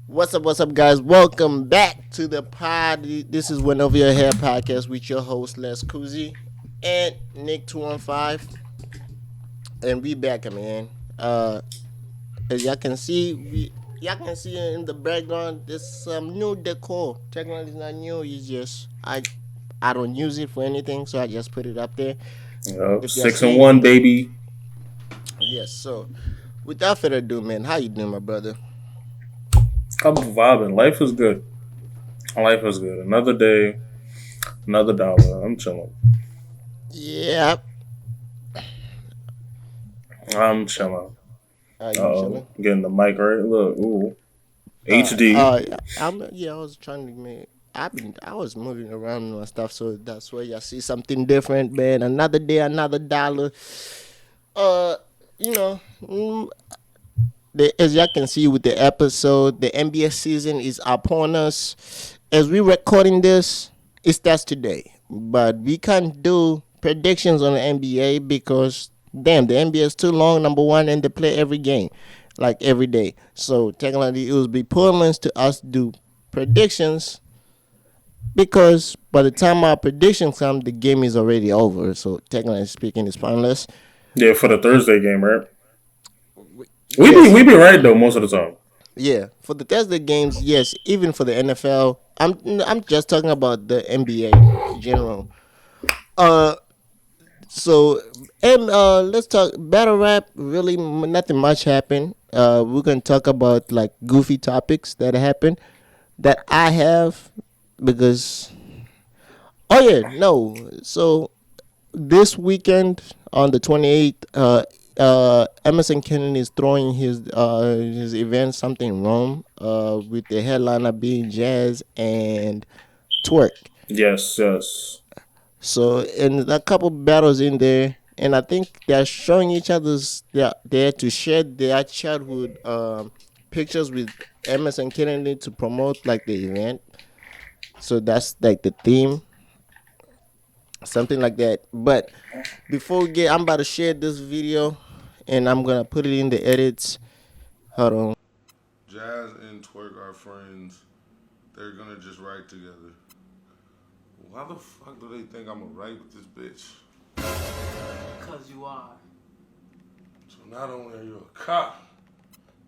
What's up, guys? Welcome back to the pod. This is One Over Your Hair podcast with your host, LESKUZZY and Nick215. And we back, man. As y'all can see, y'all can see in the background, there's some new decor. Technically, it's not new. It's just, I don't use it for anything, so I just put it up there. Yep, 6-1, baby. Yes, so without further ado, man, how you doing, my brother? I'm vibing. Life is good. Life is good. Another day, another dollar. I'm chilling. Yeah. I'm chilling. Are you chilling? Getting the mic right. Look, ooh, HD. I was trying to make. I was moving around and stuff, so that's why you see something different, man. Another day, another dollar. You know, as y'all can see with the episode, the NBA season is upon us. As we recording this, it starts today, but we can't do predictions on the NBA because damn, the NBA is too long. Number one, and they play every game, like every day. So technically, it would be pointless to us do predictions because by the time our predictions come, the game is already over. So technically speaking, it's pointless. Yeah, for the Thursday game, right? Yes. We be right though most of the time. Yeah, for the Thursday games, yes. Even for the NFL, I'm just talking about the NBA in general. Uh, so and let's talk battle rap. Really, nothing much happened. We can talk about like goofy topics that happen that I have because oh yeah no. So this weekend on the 28th, Emerson Kennedy is throwing his event something wrong with the headliner being Jazz and Twerk. Yes. So and a couple battles in there, and I think they're showing each other's they're there to share their childhood pictures with Emerson Kennedy to promote like the event. So that's like the theme, something like that. But before we get, I'm about to share this video, and I'm gonna put it in the edits. Hold on. Jazz and Twerk are friends. They're gonna just write together. Why the fuck do they think I'm gonna write with this bitch? Because you are. So not only are you a cop,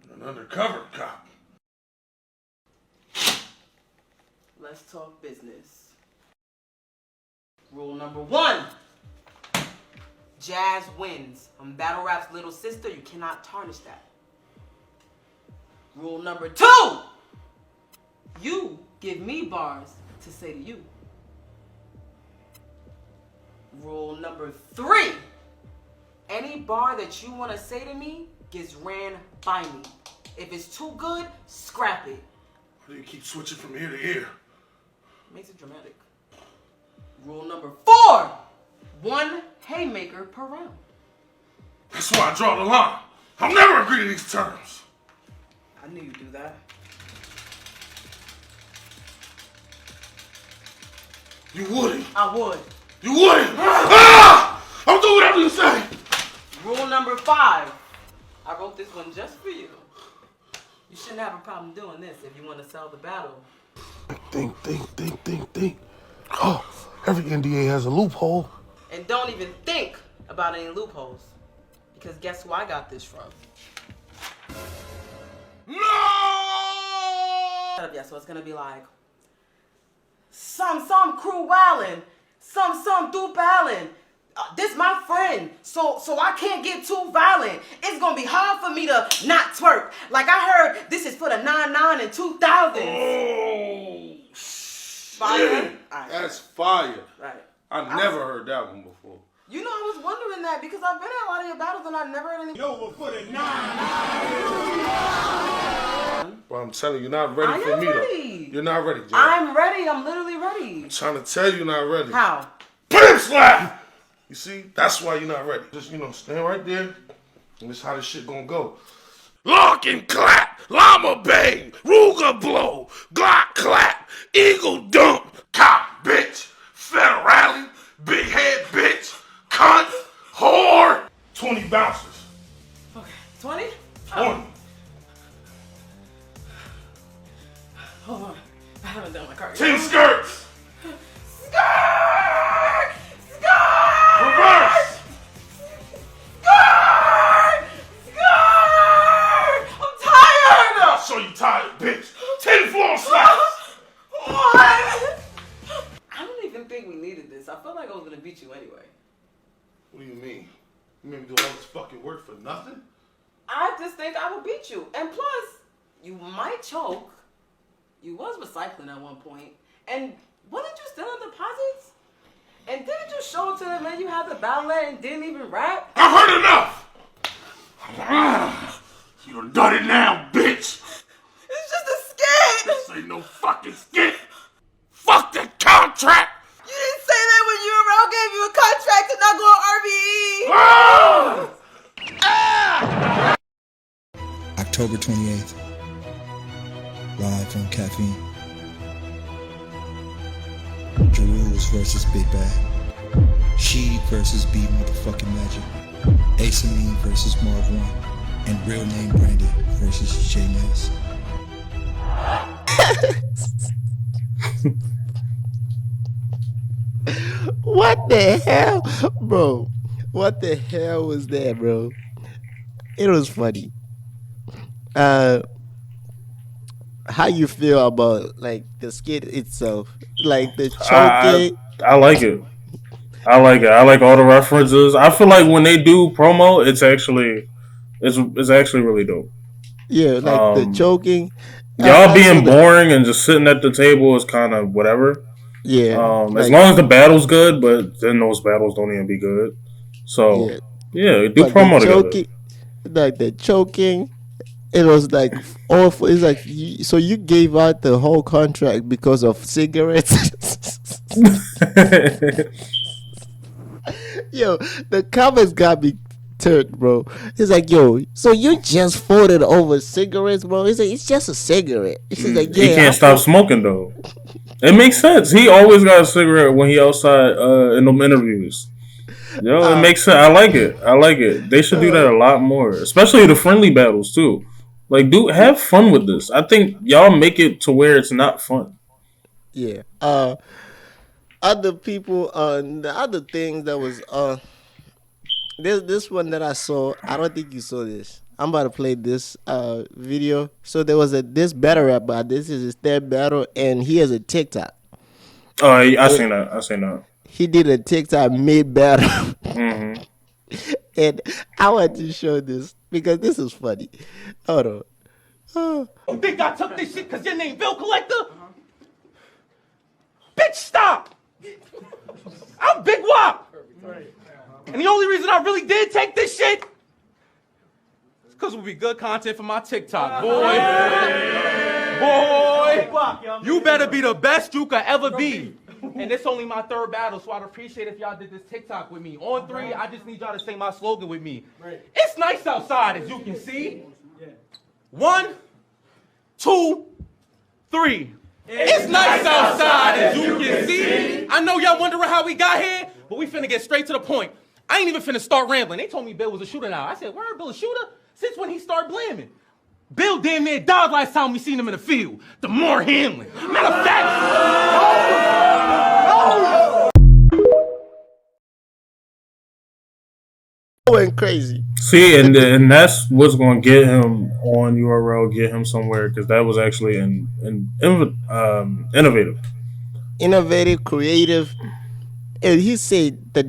you're an undercover cop. Let's talk business. Rule number 1. Jazz wins. I'm Battle Rap's little sister. You cannot tarnish that. Rule number 2. You give me bars to say to you. Rule number 3. Any bar that you want to say to me gets ran by me. If it's too good, scrap it. Why do you keep switching from ear to ear? Makes it dramatic. Rule number 4. 1 haymaker per round. That's why I draw the line. I'll never agree to these terms. I knew you'd do that. You wouldn't. I would. You wouldn't. Ah! I'll do whatever you say. Rule number 5. I wrote this one just for you. You shouldn't have a problem doing this if you want to sell the battle. Think. Oh, every NDA has a loophole. And don't even think about any loopholes. Because guess who I got this from? No! Shut up, yeah, so it's gonna be like some crew wildin', some dupe Allen. This my friend, so I can't get too violent. It's gonna be hard for me to not twerk. Like I heard this is for the 99 and 2000s. Oh, Fire? Right. That's fire. Right. I never heard that one before. You know, I was wondering that because I've been in a lot of your battles and I've never heard any. Yo, we'll put it 9. Well, I'm telling you, you're not ready for me ready. though. You're not ready, Jay. I'm ready. I'm literally ready. I'm trying to tell you, you're not ready. How? Pimp slap! You see, that's why you're not ready. Just, stand right there, and this is how this shit gonna go. Lock and clap, llama bang, Ruger blow, Glock clap, eagle dump, cop bitch, federale, big head bitch, cunt, whore. 20 bounces. Okay, 20? 20. Hold on. I haven't done my cardio. 10 skirts. Skirt! Skirt! Reverse. Skirt! Skirt! I'm tired! I'll show you tired, bitch. 10 floor slaps. What? I don't even think we needed this. I felt like I was gonna beat you anyway. What do you mean? You made me do all this fucking work for nothing? I just think I would beat you. And plus, you might choke. You was recycling at one point. And wasn't you still in deposits? And didn't you show to them that you had the ballet and didn't even rap? I've heard enough. You done done it now, bitch. It's just a skit. This ain't no fucking skit. Fuck the contract. You didn't say that when URL gave you a contract to not go on RBE. Ah! October 28th. Live on Caffeine. Jerules versus Big Bag. She versus B motherfucking Magic. Ace Amin versus Marv 1. And Real Name Brandy versus J Ness. What the hell, bro? What the hell was that, bro? It was funny. How you feel about like the skit itself, like the choking? I like it. I like it. I like all the references. I feel like when they do promo, it's actually really dope. Yeah, like the choking. Y'all being boring and just sitting at the table is kind of whatever. Yeah. As long as the battle's good, but then those battles don't even be good. So yeah do but promo the together. choking, like the choking, it was like awful. It's like so you gave out the whole contract because of cigarettes. Yo, the comments got me turned, bro. It's like, yo, so you just folded over cigarettes, bro? It's like, it's just a cigarette. It's like, yeah, He can't stop smoking though. It makes sense. He always got a cigarette when he outside in them interviews. Yo, it makes sense. I like it. They should do that a lot more, especially the friendly battles too. Like, dude, have fun with this. I think y'all make it to where it's not fun. Yeah. Other people, the other things that was this one that I saw. I don't think you saw this. I'm about to play this video. So there was this Battlerap, but this is his third battle, and he has a TikTok. Oh, I seen that. He did a TikTok mid battle, and I want to show this because this is funny. Hold on. You think I took this shit because your name Bill Collector? Bitch, stop! I'm Big Wop! And the only reason I really did take this shit is because it would be good content for my TikTok, boy. Boy, you better be the best you could ever be. And it's only my third battle, so I'd appreciate if y'all did this TikTok with me. On 3, I just need y'all to say my slogan with me. It's nice outside, as you can see. 1, 2, 3. It's nice outside, as you can see. I know y'all wondering how we got here, but we finna get straight to the point. I ain't even finna start rambling. They told me Bill was a shooter now. I said, word, Bill a shooter? Since when he started blaming? Bill damn near died last time we seen him in the field. The more handling. Matter of fact, Going crazy. See, and that's what's going to get him on URL, get him somewhere, because that was actually innovative. Innovative, creative. And he said that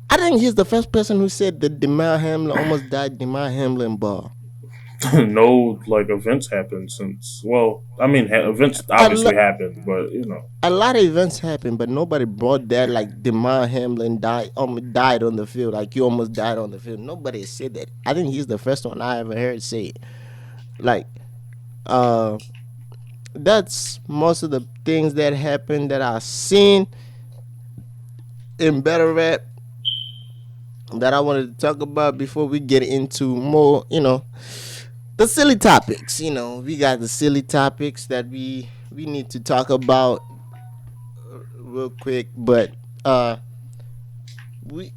I think he's the first person who said that Demar Hamlin almost died Demar Hamlin bar. No, like, events happened since. Well, I mean, events obviously happened, but you know, a lot of events happened, but nobody brought that. Like Demar Hamlin died on the field. Like you almost died on the field. Nobody said that. I think he's the first one I ever heard say it. Like, that's most of the things that happened that I've seen in Battlerap that I wanted to talk about before we get into more, the silly topics. We got the silly topics that we need to talk about real quick, but I want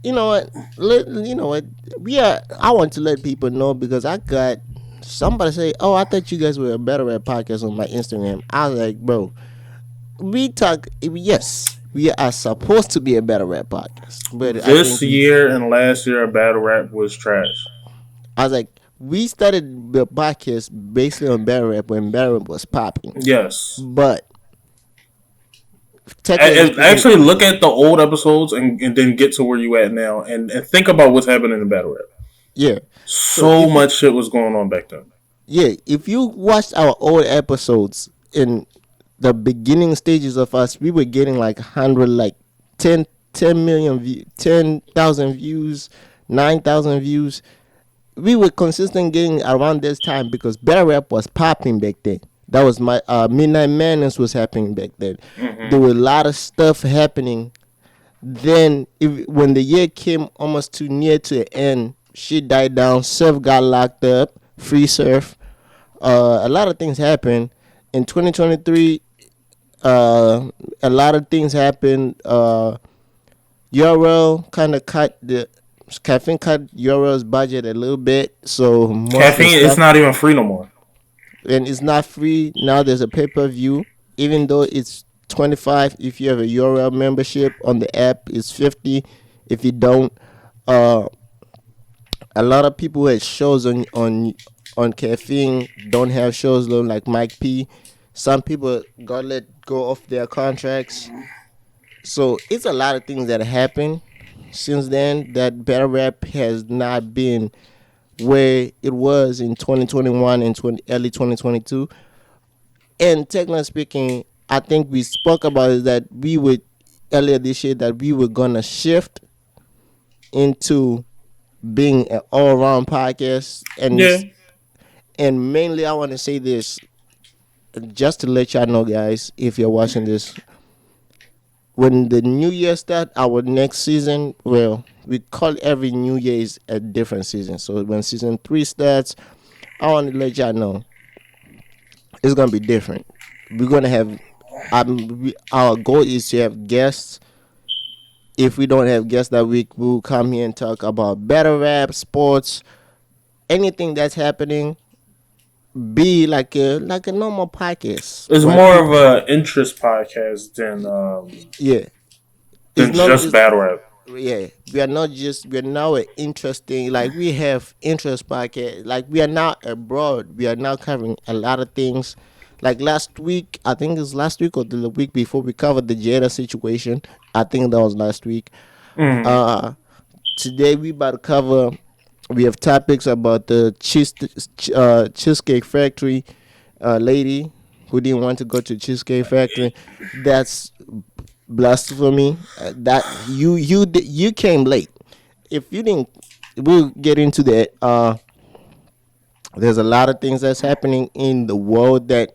to let people know because I got somebody say, "Oh, I thought you guys were a better rap podcast on my Instagram." I was like, "Bro, we talk. Yes, we are supposed to be a better rap podcast, but I This think year and last year, battle rap was trash. I was like, we started the podcast basically on battle rap when battle rap was popping, Yes. but technically speaking, Actually, look at the old episodes and then get to where you at now and think about what's happening in battle rap. yeah. So So much shit was going on back then. if you watched our old episodes in the beginning stages of us, we were getting like 100, like 10 million views, 10,000 views, 9,000 views. We were consistent getting around this time because battle rap was popping back then. That was my Midnight Madness was happening back then. There were a lot of stuff happening. Then when the year came almost too near to the end, shit died down. Surf got locked up. Free Surf. A lot of things happened in 2023. A lot of things happened. Euro kind of cut the caffeine cut Euro's budget a little bit, so Caffeine is not even free no more. and it's not free now. There's a pay-per-view, even though it's 25 if you have a Euro membership. On the app it's 50 if you don't. A lot of people who had shows on caffeine don't have shows though, like Mike P. Some people got let go off their contracts. So it's a lot of things that happen since then that battle rap has not been where it was in 2021 and early 2022. And technically speaking, I think we spoke about it that we would earlier this year that we were gonna shift into being an all-around podcast. And Yeah. and mainly I want to say this just to let y'all know, guys, if you're watching this, when the new year starts, our next season, well, we call every new year is a different season. So when season 3 starts, I want to let y'all know it's gonna be different. We're gonna have our goal is to have guests. If we don't have guests that week, we'll come here and talk about battle rap, sports, anything that's happening. Be like a normal podcast. It's right? more of a interest podcast Yeah. than It's not just battle rap. Yeah, we're now an interesting, like we have interest podcast, like we are now abroad, we are now covering a lot of things. Like last week, I think it's last week or the week before, we covered the Jada situation. I think that was last week. Today we about to cover, we have topics about the Cheesecake Factory lady who didn't want to go to Cheesecake Factory. That's blasphemy. That you came late. If you didn't, we'll get into that. There's a lot of things that's happening in the world that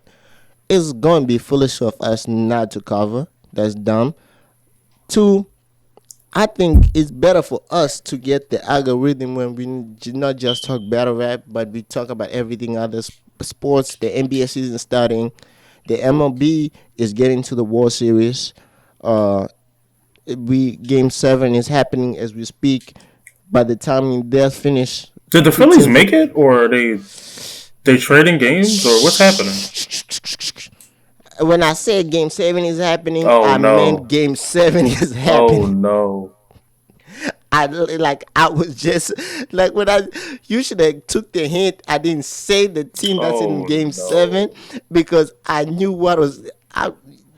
is going to be foolish of us not to cover. That's dumb. Two, I think it's better for us to get the algorithm when we not just talk battle rap, but we talk about everything other sports. The NBA season starting, the MLB is getting to the World Series. Game 7 is happening as we speak. By the time they're finished, Did the Phillies make it, or are they trading games, or what's happening? When I said Game 7 is happening, Oh, I no. meant Game 7 is happening. Oh no! I was just like you should have took the hint. I didn't say the team that's in Oh, Game no. 7 because I knew what was.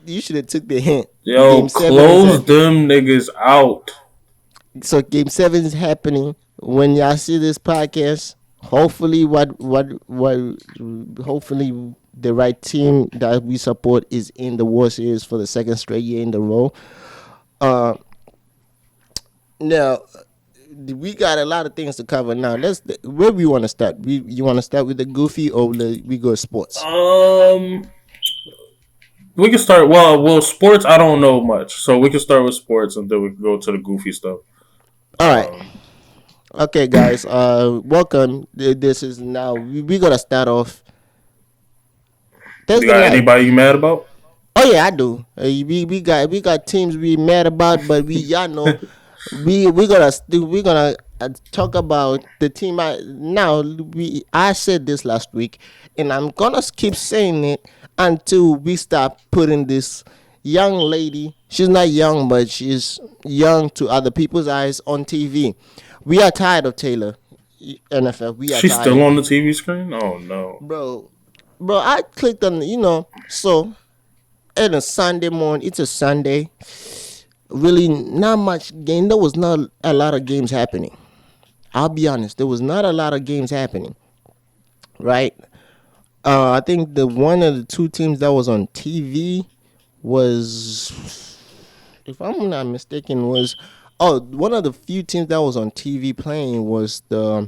You should have took the hint. Yo, Game 7 close them niggas out. So Game 7 is happening. When y'all see this podcast, hopefully hopefully the right team that we support is in the World Series for the second straight year in the row. Now we got a lot of things to cover. Now where we want to start. You want to start with the goofy or we go sports? We can start. Well, sports. I don't know much, so we can start with sports and then we can go to the goofy stuff. All right. Okay, guys. Welcome. This is now we gotta start off. You got anybody you mad about? Oh yeah, I do. We got teams we mad about, but y'all know we gonna talk about the team. I said this last week, and I'm gonna keep saying it until we stop putting this young lady. She's not young, but she's young to other people's eyes on TV. We are tired of Taylor. NFL. We are She's still tired, on the TV screen. Oh no. bro. Bro, I clicked on so it's a Sunday morning. It's a Sunday. Really, not much game. There was not a lot of games happening. I'll be honest. There was not a lot of games happening. Right. I think the one of the two teams that was on TV was, if I'm not mistaken, was one of the few teams that was on TV playing was uh,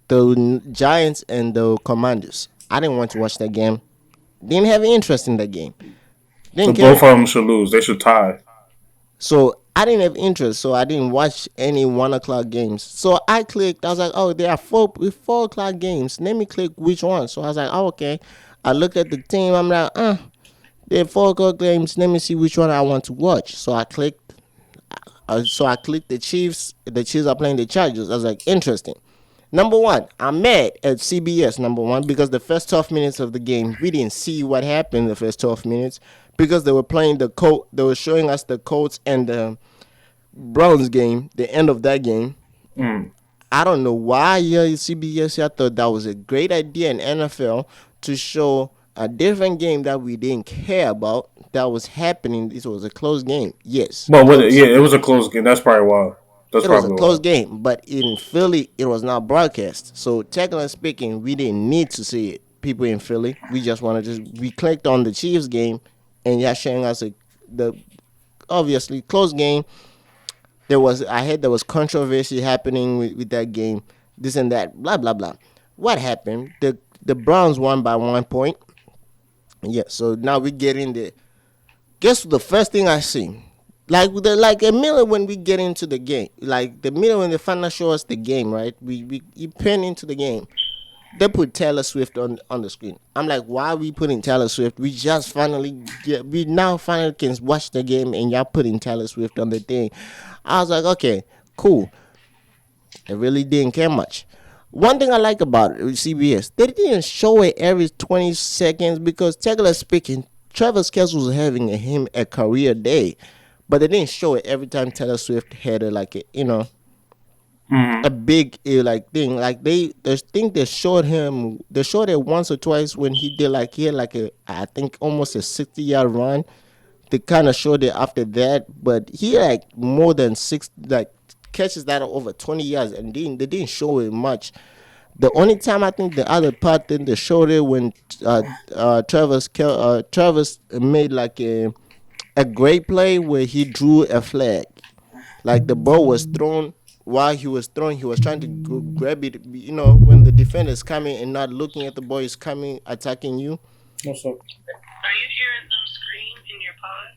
the Giants and the Commanders. I didn't want to watch that game. Didn't have interest in that game. Didn't Both of care. them should lose. They should tie. So I didn't have interest, so I didn't watch any 1 o'clock games. So I clicked. I was like, "Oh, there are 4 o'clock games. Let me click which one." So I was like, "Oh, okay." I looked at the team. I'm like, there are 4 o'clock games. Let me see which one I want to watch." So I clicked. So I clicked the Chiefs. The Chiefs are playing the Chargers. I was like, interesting. Number one, I'm mad at CBS. Number one, because the first 12 minutes of the game, we didn't see what happened in the first 12 minutes because they were playing the Colt. They were showing us the Colts and the Browns game, the end of that game. Mm. I don't know why CBS. I thought that was a great idea in NFL to show a different game that we didn't care about that was happening. This was a close game. Yes, But close. yeah, it was a close game. That's probably why. That's It was a probably why. close game, but in Philly, it was not broadcast. So technically speaking, we didn't need to see it. People in Philly, we just wanted to. We clicked on the Chiefs game, and you're showing us the obviously close game. I heard there was controversy happening with that game, this and that, blah blah blah. What happened? The Browns won by 1 point. Yeah, so now we get in there. Guess the first thing I see, like a minute when we get into the game, like the minute when they finally show us the game, right? We you pen into the game. They put Taylor Swift on the screen. I'm like, why are we putting Taylor Swift? We now finally can watch the game, and y'all putting Taylor Swift on the thing. I was like, okay, cool. I really didn't care much. One thing I like about it with CBS, they didn't show it every 20 seconds because, technically speaking, Travis Kelce was having a career day, but they didn't show it every time Taylor Swift had a big like thing. Like they think they showed it once or twice when he had like a, I think, almost a 60-yard run. They kind of showed it after that, but he had like more than six like catches that are over 20 yards, and they didn't show it much. The only time I think the other part then they showed it when Travis made like a great play where he drew a flag. Like the ball was thrown. While he was throwing, he was trying to grab it. When the defender is coming and not looking at the ball, is coming attacking you. What's up? Are you hearing them scream in your pod?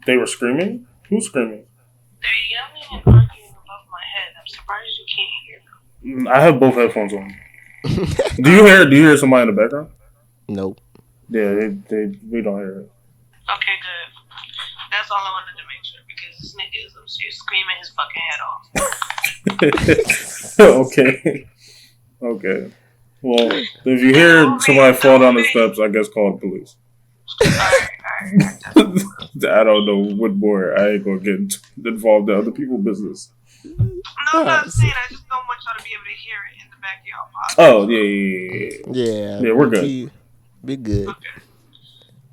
They were screaming. Who's screaming? They're yelling and arguing above my head. I'm surprised you can't hear them. I have both headphones on. Do you hear somebody in the background? Nope. Yeah, we don't hear it. Okay, good. That's all I wanted to make sure because this nigga is upstairs screaming his fucking head off. Okay. Well, if you hear somebody fall down the steps, I guess call the police. I don't know what more. I ain't gonna get involved in other people's business. No, I'm not saying. I just don't want y'all to be able to hear it in the back of y'all pod. Oh yeah. Yeah. We're good. Be good. Okay.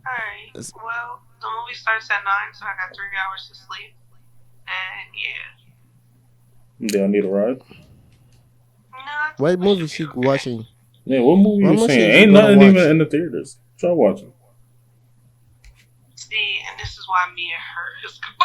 Alright. Well, the movie starts at 9, so I got 3 hours to sleep. And yeah. Yeah, I need a ride. No, What movie she watching? Yeah, what movie What you movie seeing? you Ain't gonna nothing watch? even in the theaters. What y'all watching? see, and this is why me and her is going.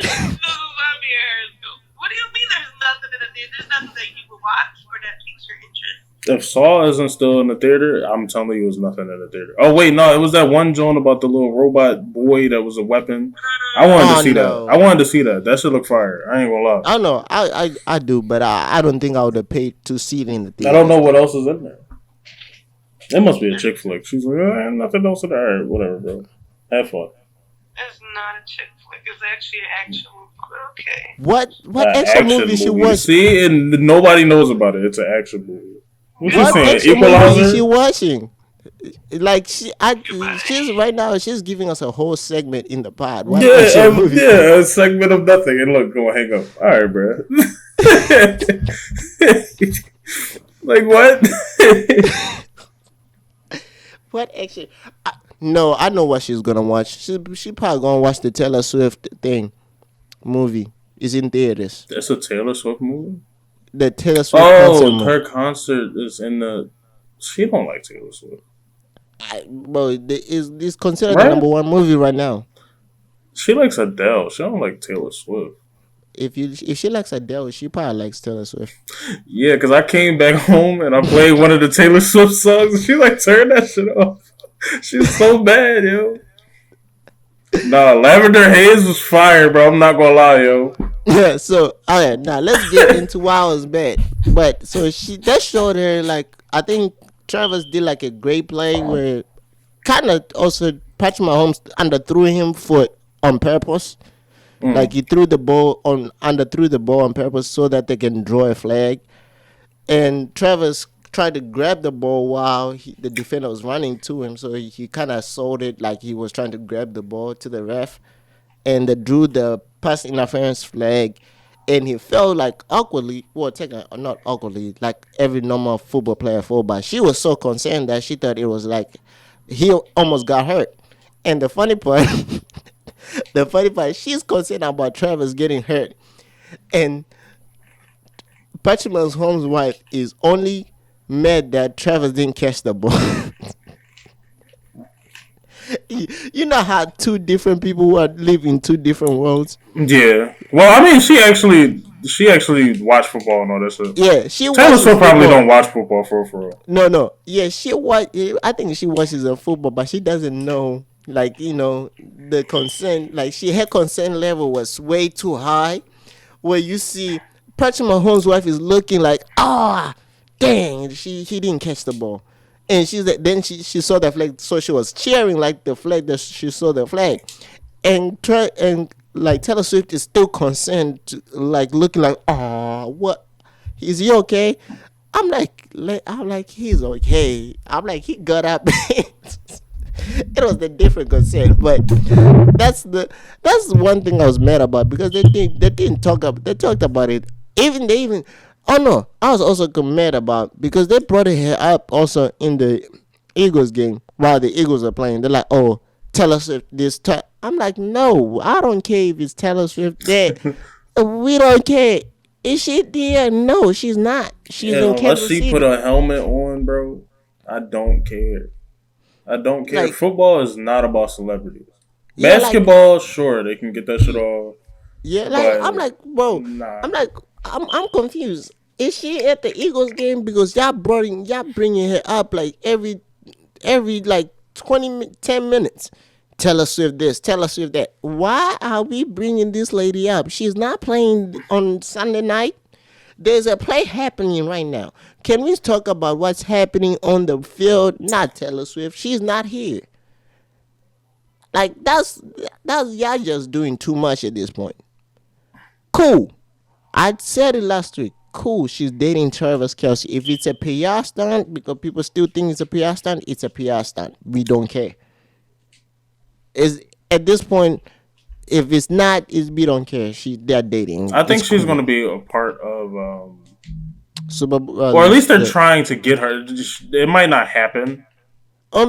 This is why me and her is going. What do you mean there's nothing in the theater? There's nothing that you would watch or that piques your interest? If Saw isn't still in the theater, I'm telling you, it was nothing in the theater. Oh wait, no, it was that one joint about the little robot boy that was a weapon. I wanted to see no. that. I wanted to see that. That should look fire. I ain't gonna lie. I know. I do, but I don't think I would have paid to see it in the theater. I don't know what else is in there. It must be a chick flick. She's like, nothing else in there. All right, whatever, bro. Have fun. It's not a chick flick. It's actually an action movie. But okay. What action movie Action she movie. watch? See, and nobody knows about it. It's an action movie. What you What saying? action movie is she Equalizer? watching? Like Goodbye. she's right now. She's giving us a whole segment in the pod. What Yeah, action movie? yeah, a segment of nothing. And look, go hang up. All right, bro. Like what? What action? No, I know what she's gonna watch. She probably gonna watch the Taylor Swift thing movie. It's in theaters. That's a Taylor Swift movie. The Taylor Swift concert Oh, movie. her concert is in the. She don't like Taylor Swift, Bro, is considered the right? #1 movie right now. She likes Adele. She don't like Taylor Swift. If she likes Adele, she probably likes Taylor Swift. Yeah, because I came back home and I played one of the Taylor Swift songs. And she like turned that shit off. She's so bad, yo. Nah, Lavender Haze was fire, bro. I'm not gonna lie, yo. Yeah, so alright, now let's get into why I was bad. But so that showed her like I think Travis did like a great play where kind of also Patrick Mahomes underthrew him for on purpose. Like he threw the ball underthrew the ball on purpose so that they can draw a flag. And Travis tried to grab the ball while the defender was running to him, so he kind of sold it like he was trying to grab the ball to the ref, and they drew the pass interference flag, and he felt like awkwardly, well, not awkwardly, like every normal football player fall, but she was so concerned that she thought it was like he almost got hurt. And the funny part, she's concerned about Travis getting hurt, and Patrick Mahomes' wife is only mad that Travis didn't catch the ball. You know how two different people who live in two different worlds. Yeah. Well, I mean, she actually watched football and all that stuff. Yeah, she Taylor watches Swift probably football. don't watch football for real. No. Yeah, I think she watches the football, but she doesn't know. Like the concern. Like her concern level was way too high. Where you see Patrick Mahomes' wife is looking like, dang, he didn't catch the ball. And then she saw the flag, so she was cheering like the flag that she saw the flag. And like Taylor Swift is still concerned, like looking like, what? Is he okay? I'm like he's okay. I'm like he got up. It was the different concern, but that's one thing I was mad about because they didn't talk about they talked about it. Oh no, I was also mad about because they brought her up also in the Eagles game while the Eagles are playing. They're like, oh, Taylor Swift this time. I'm like, no, I don't care if it's Taylor Swift there. We don't care. Is she there? No, she's not. She's in Unless Kansas she City. put a helmet on, bro, I don't care. I don't care. Like- Football is not about celebrities. Yeah, Basketball, sure, they can get that shit off. Yeah, like But I'm like, bro, nah. I'm confused. Is she at the Eagles game because y'all bringing her up like every like 10 minutes? Taylor Swift this, Taylor Swift that. Why are we bringing this lady up? She's not playing on Sunday night. There's a play happening right now. Can we talk about what's happening on the field? Not Taylor Swift. She's not here. Like that's y'all just doing too much at this point. Cool. I said it last week. Cool. She's dating Travis Kelce. If it's a PR stunt, because people still think it's a PR stunt, it's a PR stunt. We don't care. Is at this point, if it's not, we don't care. They're dating. I think It's she's cool. going to be a part of, Super, or at least they're trying to get her. It might not happen. I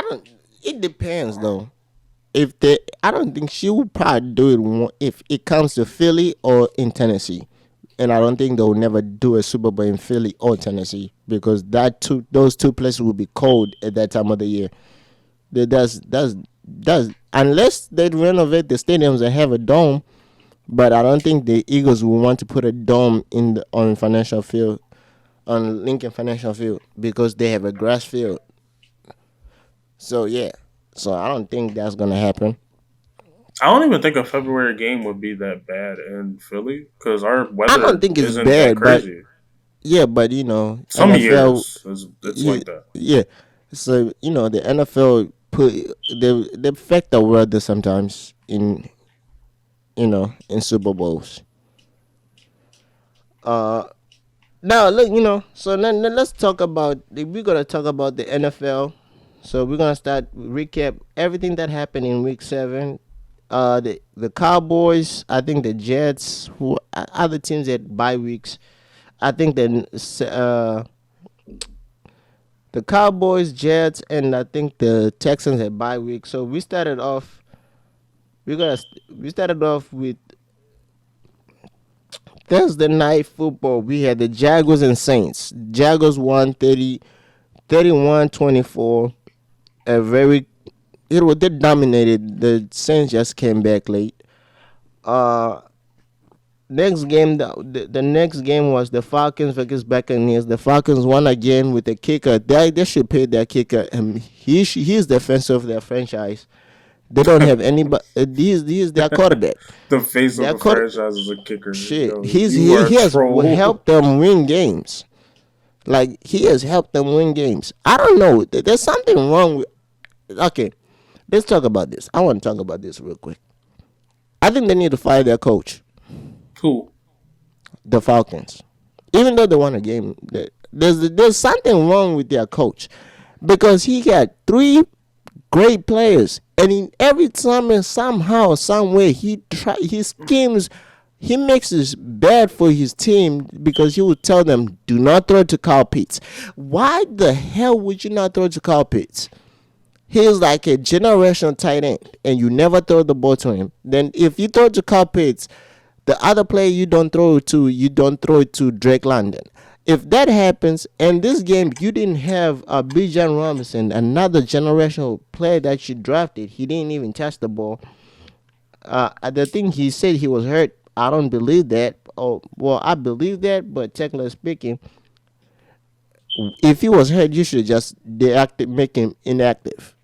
don't. It depends though. I don't think she will probably do it if it comes to Philly or in Tennessee, and I don't think they will never do a Super Bowl in Philly or Tennessee because those two places will be cold at that time of the year. That's unless they renovate the stadiums and have a dome, but I don't think the Eagles will want to put a dome on Financial Field, on Lincoln Financial Field because they have a grass field. So yeah. So I don't think that's gonna happen. I don't even think a February game would be that bad in Philly because our weather I don't think it's isn't bad, that crazy. Yeah, but Some NFL, years it's yeah, like that. Yeah. So the NFL put they affect the weather sometimes in in Super Bowls. Uh, Now look, so then let's talk about we're gonna talk about the NFL. So we're gonna start recap everything that happened in week 7. The Cowboys, I think the Jets, who other teams had bye weeks. I think the Cowboys, Jets, and I think the Texans had bye week. So we started off. We started off with Thursday night football. We had the Jaguars and Saints. Jaguars won 31-24. A very they dominated. The Saints just came back late. Uh, Next game, the next game was the Falcons versus Buccaneers. The Falcons won again with the kicker. They should pay their kicker. He's the face of their franchise. They don't have anybody. He's their quarterback. The face of Their the franchise is a kicker. Shit, Yo, he has helped them win games. Like he has helped them win games. I don't know. There's something wrong with. Okay, let's talk about this. I want to talk about this real quick. I think they need to fire their coach. Who? The Falcons. Even though they won a game, there's something wrong with their coach because he got 3 great players, and in every time and somehow, some way, he schemes. He makes it bad for his team because he would tell them, "Do not throw to Kyle Pitts." Why the hell would you not throw to Kyle Pitts? He's like a generational tight end, and you never throw the ball to him. Then if you throw to Kyle Pitts, the other player you don't throw it to Drake London. If that happens, and this game you didn't have Bijan Robinson, another generational player that you drafted, he didn't even touch the ball. The thing he said he was hurt, I don't believe that. Oh, well, I believe that, but technically speaking, if he was hurt, you should just make him inactive.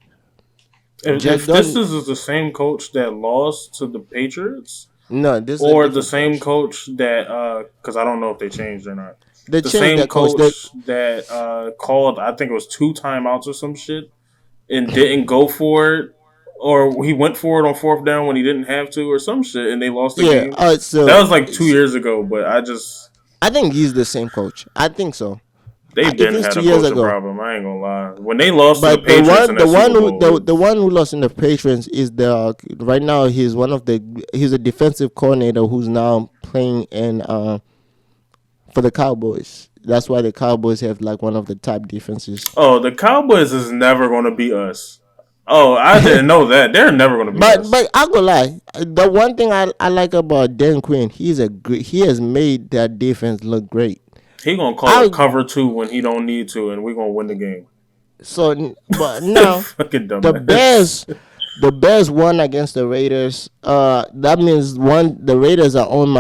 If this is the same coach that lost to the Patriots, no, this or is the same coach that because I don't know if they changed or not. The same coach that called, I think it was 2 timeouts or some shit, and didn't go for it, or he went for it on 4th down when he didn't have to, or some shit, and they lost the game. So that was like 2 years ago, but I think he's the same coach. I think so. They've been had a coaching problem. I ain't gonna lie. When they lost to the Patriots, the one who lost in the Patriots is right now he's a defensive coordinator who's now playing in for the Cowboys. That's why the Cowboys have like one of the top defenses. Oh, the Cowboys is never gonna beat us. Oh, I didn't know that. They're never gonna beat us. But I'm gonna lie. The one thing I like about Dan Quinn, he has made that defense look great. He gonna call it cover 2 when he don't need to, and we gonna win the game. So, but now the Bears won against the Raiders. That means the Raiders are on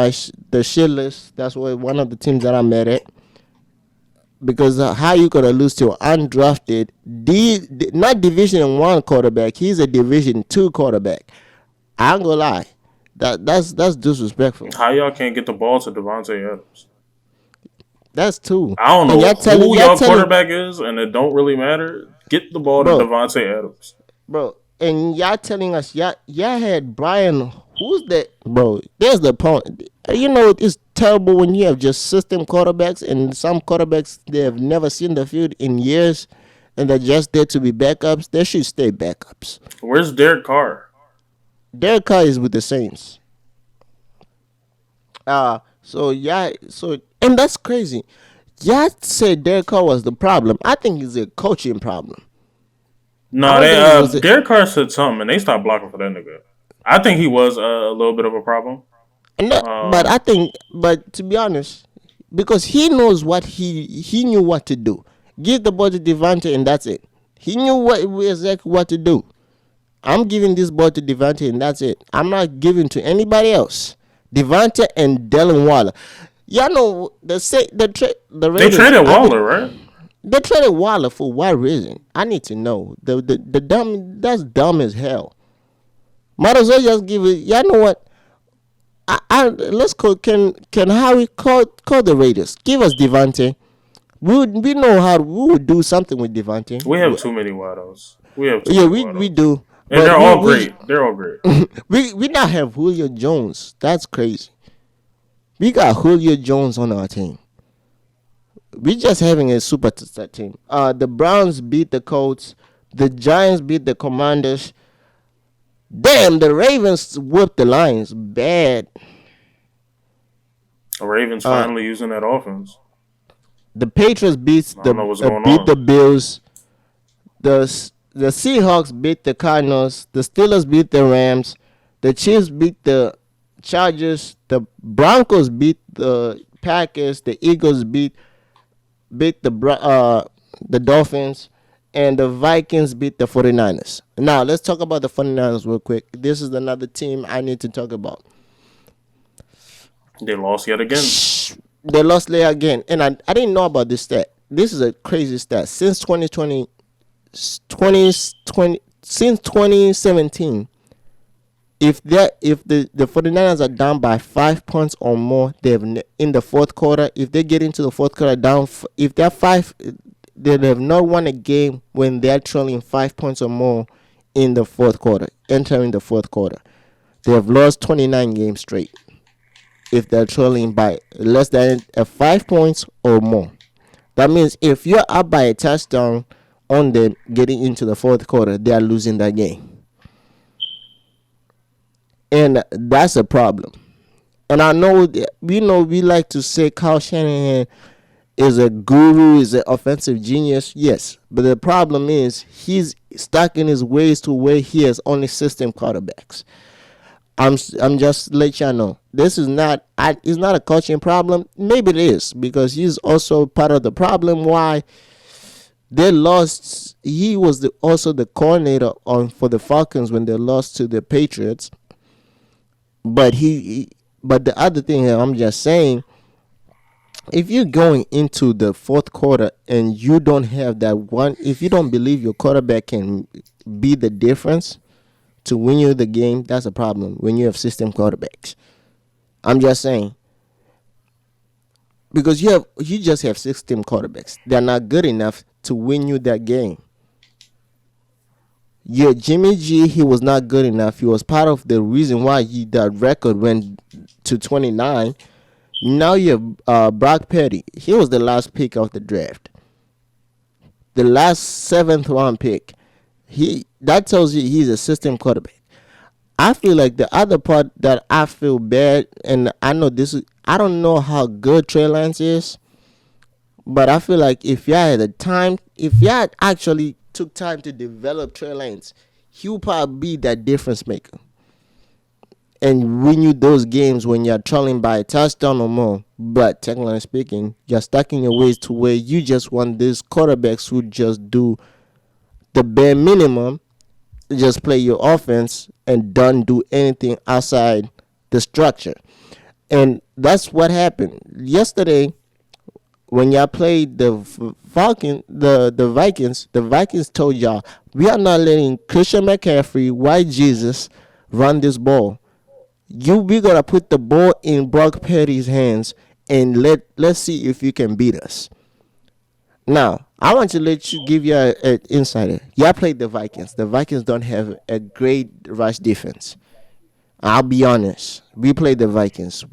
the shit list. That's one of the teams that I'm mad at. Because how you gonna lose to an undrafted, not Division 1 quarterback? He's a Division 2 quarterback. I ain't gonna lie, that's disrespectful. How y'all can't get the ball to Devontae Adams? That's 2. I don't know who your quarterback is, and it don't really matter. Get the ball to Devontae Adams, bro. And y'all telling us y'all had Brian. Who's that, bro? There's the point. It's terrible when you have just system quarterbacks, and some quarterbacks they have never seen the field in years, and they're just there to be backups. They should stay backups. Where's Derek Carr? Derek Carr is with the Saints. And that's crazy. Y'all said Derek Carr was the problem. I think it's a coaching problem. No, Derek Carr said something, and they stopped blocking for that nigga. I think he was a little bit of a problem. But to be honest, because he knows what he knew what to do. Give the ball to Devontae, and that's it. He knew exactly what to do. I'm giving this ball to Devontae, and that's it. I'm not giving to anybody else. Devontae and Dylan Waller. Y'all know Raiders, they traded Waller, right? They traded Waller for what reason? I need to know. The that's dumb as hell. Might as well just give it. Y'all know what? Let's call. Can Harry call the Raiders? Give us Devontae. We know how we would do something with Devontae. We have too many wideouts. We have too Yeah, many we wideouts, do, and but they're all great. They're all great. we not have Julio Jones. That's crazy. We got Julio Jones on our team. We just having a super set team. The Browns beat the Colts. The Giants beat the Commanders. Damn, the Ravens whooped the Lions bad. The Ravens Uh, finally using that offense. the Patriots I don't know what's going beat the on. Bills. The Seahawks beat the Cardinals. The Steelers beat the Rams. The Chiefs beat the Chargers. The Broncos beat the Packers. The Eagles beat the Dolphins, and the Vikings beat the 49ers. Now, let's talk about the 49ers real quick. This is another team I need to talk about. They lost yet again. They lost there again, and I didn't know about this stat. This is a crazy stat. Since 2017, if the 49ers are down by 5 points or more, in the fourth quarter. If they get into the fourth quarter down, if they're five, they have not won a game when they're trailing 5 points or more in the fourth quarter. Entering the fourth quarter, they have lost 29 games straight. If they're trailing by less than 5 points or more, that means if you're up by a touchdown on them getting into the fourth quarter, they are losing that game. And that's a problem. And I know we like to say Kyle Shanahan is a guru, is an offensive genius. Yes, but the problem is he's stuck in his ways to where he has only system quarterbacks. I'm just let y'all know this is not it's not a coaching problem. Maybe it is because he's also part of the problem why they lost. He was also the coordinator for the Falcons when they lost to the Patriots. But but the other thing I'm just saying, if you're going into the fourth quarter and you don't have that one, if you don't believe your quarterback can be the difference to win you the game, that's a problem when you have system quarterbacks. I'm just saying. Because you just have system quarterbacks. They're not good enough to win you that game. Yeah, Jimmy G, he was not good enough. He was part of the reason why that record went to 29. Now you have Brock Purdy. He was the last pick of the draft. The last 7th round pick. That tells you he's a system quarterback. I feel like the other part that I feel bad, and I know I don't know how good Trey Lance is, but I feel like if y'all actually took time to develop Trey Lance, he'll probably be that difference maker and win you those games when you're trailing by a touchdown or more. But technically speaking, you're stuck in your ways to where you just want these quarterbacks who just do the bare minimum, just play your offense and don't do anything outside the structure. And that's what happened yesterday when y'all played the Vikings. The Vikings told y'all, we are not letting Christian McCaffrey, White Jesus, run this ball. We gotta put the ball in Brock Purdy's hands and let's see if you can beat us. Now, I want to give you an insider. Y'all played the Vikings. The Vikings don't have a great rush defense. I'll be honest. We played the Vikings.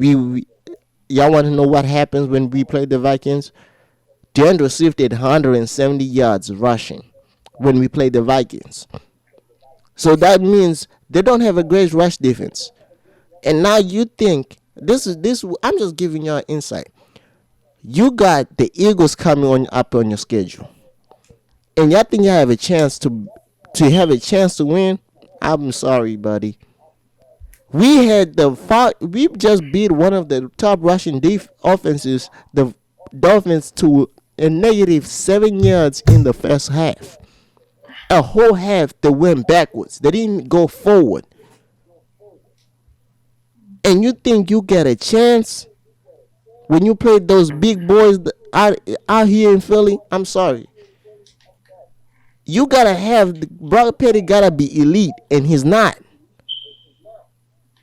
Y'all want to know what happens when we play the Vikings? DeAndre Swift had 170 yards rushing when we play the Vikings. So that means they don't have a great rush defense. And now you think this. I'm just giving you an insight. You got the Eagles coming up on your schedule, and y'all think you have a chance to win. I'm sorry, buddy. We just beat one of the top rushing offenses, the Dolphins, to a negative 7 yards in the first half. A whole half they went backwards. They didn't go forward. And you think you get a chance when you play those big boys out here in Philly? I'm sorry. You gotta have Brock Purdy gotta be elite, and he's not.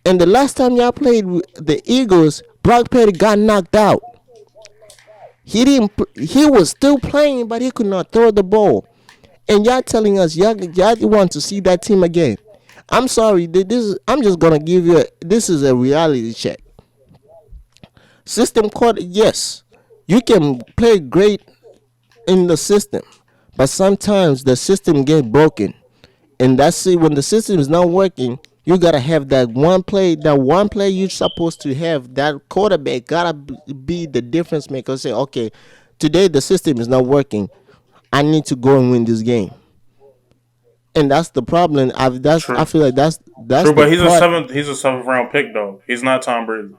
And the last time y'all played the Eagles, Brock Purdy got knocked out. He was still playing, but he could not throw the ball. and y'all telling us y'all want to see that team again. I'm sorry. I'm just gonna give you. This is a reality check. System code. Yes, you can play great in the system, but sometimes the system get broken, and that's it. When the system is not working, you gotta have that one play. That one play you're supposed to have. That quarterback gotta be the difference maker. Say, okay, today the system is not working. I need to go and win this game, and that's the problem. I True. feel like that's True, the but he's a part. seventh. He's a seventh round pick though. He's not Tom Brady.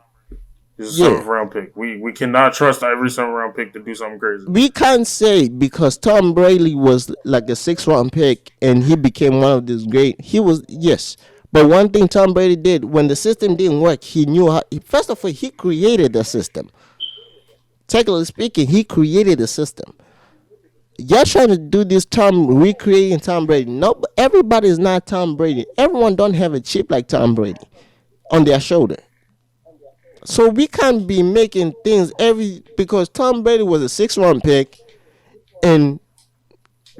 He's a Yeah, seventh round pick. We cannot trust every seventh round pick to do something crazy. we can't say because Tom Brady was like a 6th round pick and he became one of these great. He was, yes, but one thing Tom Brady did when the system didn't work, he knew how. First of all, he created the system. Technically speaking, he created the system. Y'all trying to do this Tom recreating Tom Brady. No, everybody is not Tom Brady. Everyone don't have a chip like Tom Brady on their shoulder. So we can't be making things every because Tom Brady was a 6th round pick and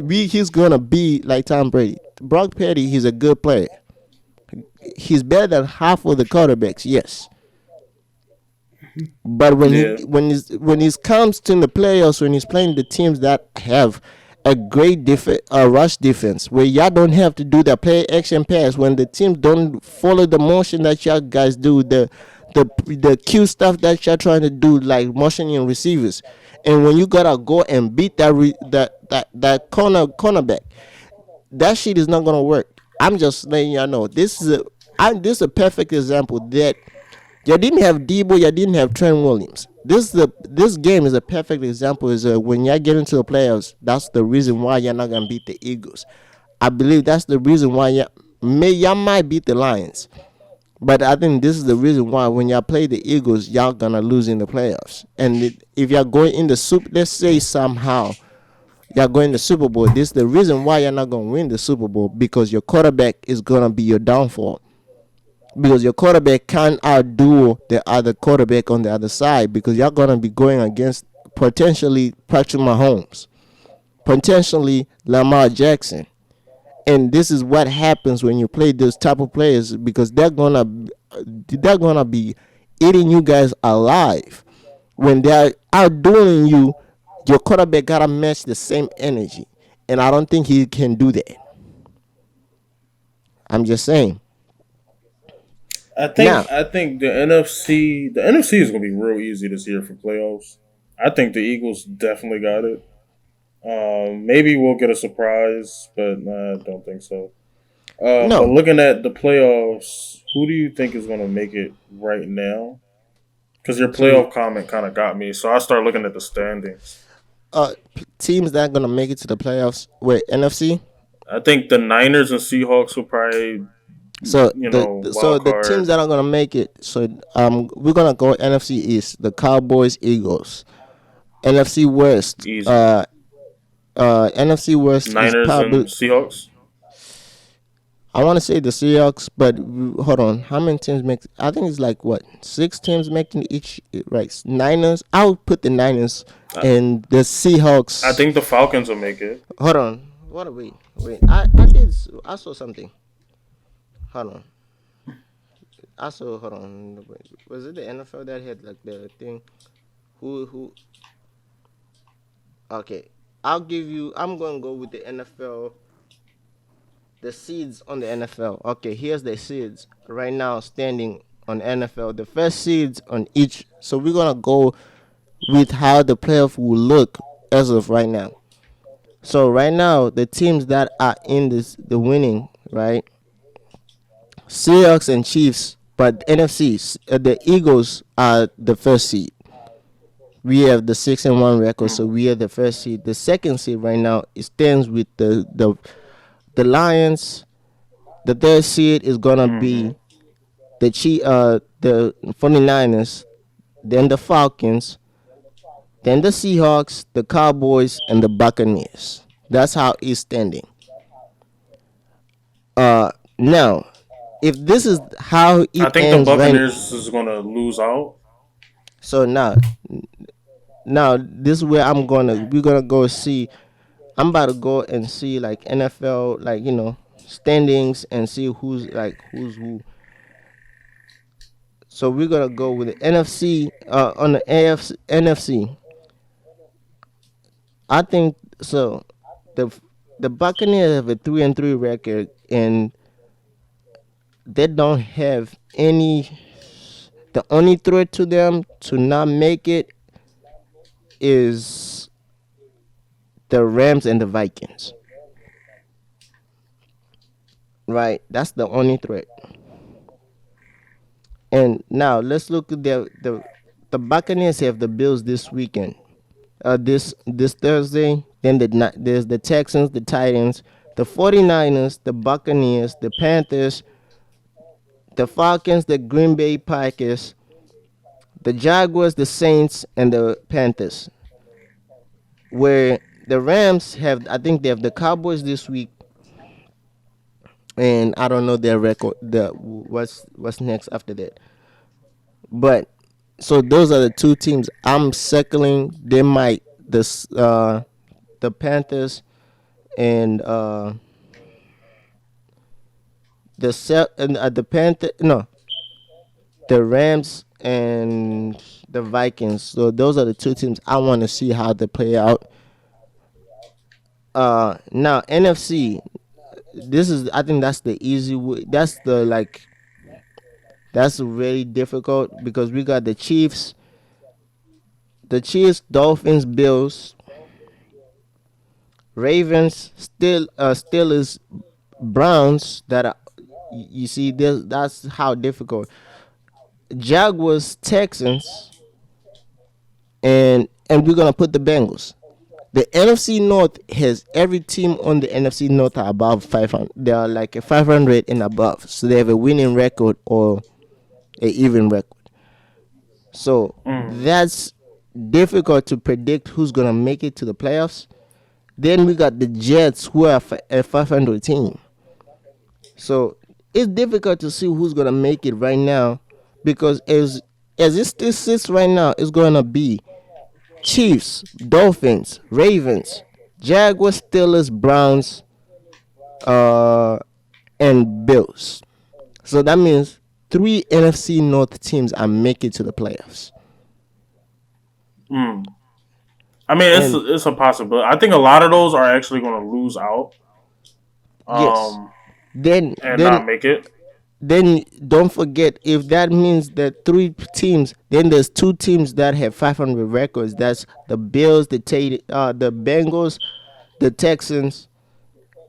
he's gonna be like Tom Brady. Brock Purdy, he's a good player. He's better than half of the quarterbacks, yes. But Yeah. when he comes to the playoffs, when he's playing the teams that have a great rush defense, where y'all don't have to do the play action pass, when the teams don't follow the motion that y'all guys do, the cute stuff that y'all trying to do, like motioning receivers, and when you gotta go and beat that cornerback, that shit is not gonna work. I'm just letting y'all know this is a perfect example that you didn't have Debo, you didn't have Trent Williams. This game is a perfect example. Is when you get into the playoffs, that's the reason why you're not gonna beat the Eagles. I believe that's the reason why y'all might beat the Lions, but I think this is the reason why when y'all play the Eagles, y'all gonna lose in the playoffs. And if y'all going in the let's say somehow y'all going the Super Bowl, this is the reason why you're not gonna win the Super Bowl because your quarterback is gonna be your downfall because your quarterback can't outdo the other quarterback on the other side because you're gonna be going against potentially Patrick Mahomes, potentially Lamar Jackson, and this is what happens when you play this type of players because they're gonna be eating you guys alive when they're outdoing you. Your quarterback gotta match the same energy, and I don't think he can do that. I'm just saying. Now, I think the NFC is gonna be real easy this year for playoffs. I think the Eagles definitely got it. Maybe we'll get a surprise, but I don't think so. But no, looking at the playoffs, who do you think is gonna make it right now? Because your to playoff comment kind of got me, so I start looking at the standings. teams that are gonna make it to the playoffs. Wait, NFC. I think the Niners and Seahawks will probably, So wild the teams card. that are gonna make it. So we're gonna go NFC East. The Cowboys, Eagles. NFC West. Easy. NFC West is Niners and probably. Seahawks. I want to say the Seahawks, but hold on. How many teams make? I think it's like what 6 teams making each. Right, Niners. I'll put the Niners I, and the I Seahawks. think the Falcons will make it. Hold on. What are we? Wait. I did. I saw something. Hold on. I saw. Hold on. Was it the NFL that had like the thing? Who? Okay. I'll give you. I'm gonna go with the NFL. The seeds on the NFL. Okay, here's the seeds right now standing on NFL. The first seeds on each. So we're gonna go with how the playoff will look as of right now. So right now, the teams that are in the winning, right? Seahawks and Chiefs, but NFCs, the Eagles are the first seed. We have the 6-1 record, so we are the first seed. The second seed right now it stands with the Lions. The third seed is gonna Mm-hmm. be the 49ers, then the Falcons, then the Seahawks, the Cowboys, and the Buccaneers. That's how it's standing. Now, if this is how I it think the ends right, Buccaneers is gonna lose out. so now this is where we're gonna go see. I'm about to go and see like NFL, like standings and see who's who. So we're gonna go with the NFC. On the AFC, NFC, I think so. The the Buccaneers have a 3-3 record, and they don't have any. The only threat to them to not make it is the Rams and the Vikings. Right, that's the only threat. And now let's look at the Buccaneers have the Bills this weekend. This Thursday. Then there's the Texans, the Titans, the 49ers, the Buccaneers, the Panthers, the Falcons, the Green Bay Packers, the Jaguars, the Saints, and the Panthers. Where the Rams have, I think they have the Cowboys this week, and I don't know their record. What's next after that. But so those are the two teams I'm circling. They might the Panthers and the Panther no the Rams and the Vikings. So those are the two teams I want to see how they play out. Now NFC. This is I think that's the easy way. That's really difficult because we got the Chiefs, Dolphins, Bills, Ravens, Steelers, Browns. You see this. That's how difficult. Jaguars, Texans, and we're gonna put the Bengals. The NFC North has every team on the NFC North are above 500. They are like a 500 and above, so they have a winning record or a even record. So that's difficult to predict who's gonna make it to the playoffs. Then we got the Jets, who are a 500 team. So it's difficult to see who's gonna make it right now, because as it still sits right now, it's gonna be Chiefs, Dolphins, Ravens, Jaguars, Steelers, Browns, and Bills. So that means three NFC North teams are making it to the playoffs. I mean, And it's a possibility. I think a lot of those are actually going to lose out, yes, um, then and then not make it. then don't forget, if that means that three teams, then there's two teams that have 500 records. That's the Bills, the Bengals, the Texans,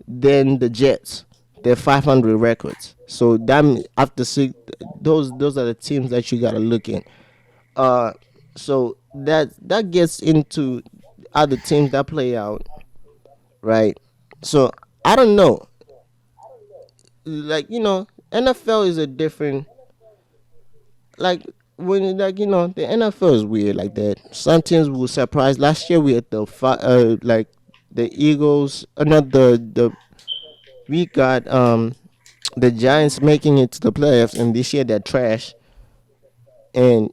then the Jets. They're 500 records. So after six, those are the teams that you gotta look at. Uh, so that gets into other teams that play out, right? So I don't know, like NFL is a different, like when the NFL is weird like that. Some teams will surprise. Last year we had like the Eagles, not the we got the Giants making it to the playoffs, and this year they're trash. And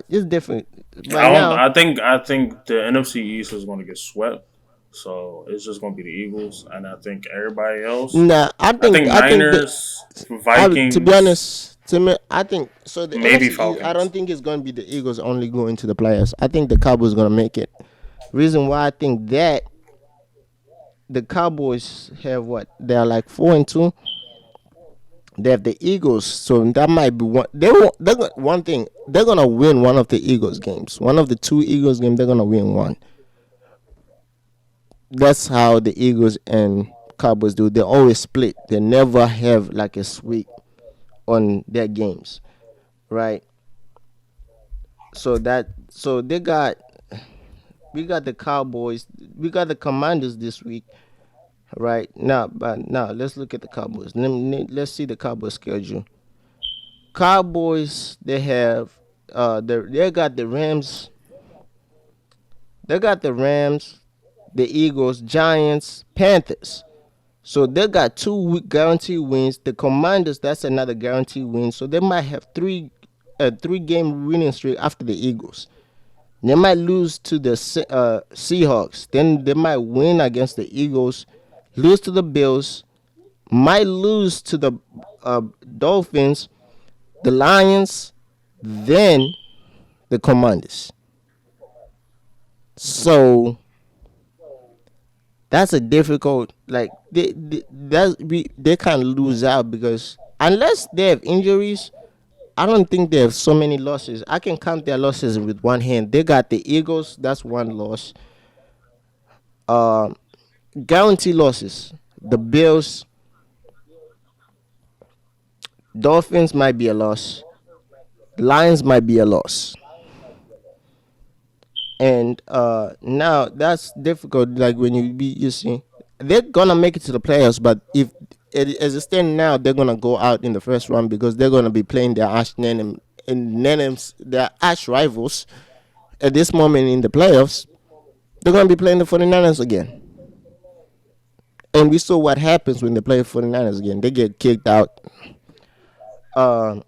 it's different right I don't. now. I think the NFC East is going to get swept. So it's just going to be the Eagles, and I think everybody else. Nah, I think I think that Niners, to be Vikings, honest, to me, I think so. The maybe NFC East, I Falcons. don't think it's going to be the Eagles only going to the playoffs. I think the Cowboys going to make it. Reason why I think that, the Cowboys have what? They're like 4-2. They have the Eagles, so that might be one. One thing. They're gonna win one of the Eagles games. One of the two Eagles games, they're gonna win one. That's how the Eagles and Cowboys do. They always split. They never have like a sweep on their games, right? So we got the Cowboys, we got the Commanders this week, right? Now let's look at the Cowboys. Let's see the Cowboys schedule. Cowboys, they got the Rams, the Eagles, Giants, Panthers. So they got two guaranteed wins. The Commanders, that's another guaranteed win. So they might have three game winning streak after the Eagles. They might lose to the Seahawks. Then they might win against the Eagles, lose to the Bills, might lose to the Dolphins, the Lions, then the Commanders. So that's a difficult they can't lose out because unless they have injuries, I don't think they have so many losses. I can count their losses with one hand. They got the Eagles, that's one loss. Uh, Guarantee losses. The Bills, Dolphins might be a loss. Lions might be a loss. And now that's difficult. Like when you see, they're gonna make it to the playoffs, but if as it stands now, they're gonna go out in the first round because they're gonna be playing their their arch rivals at this moment in the playoffs. They're gonna be playing the 49ers again. And we saw what happens when they play 49ers again. They get kicked out. Uh,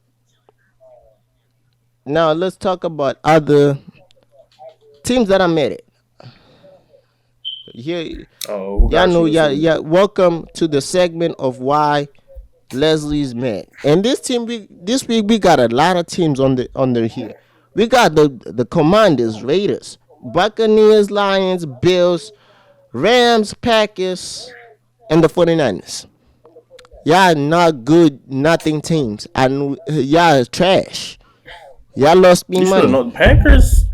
Now let's talk about other teams that are made it. Here, Oh, who y'all got know, you this yeah, week? yeah. Welcome to the segment of why Leslie's mad. And this week we got a lot of teams on the here. We got the Commanders, Raiders, Buccaneers, Lions, Bills, Rams, Packers, and the 49ers. Y'all not good, nothing teams. And y'all is trash. Y'all lost me You should have money. known. Packers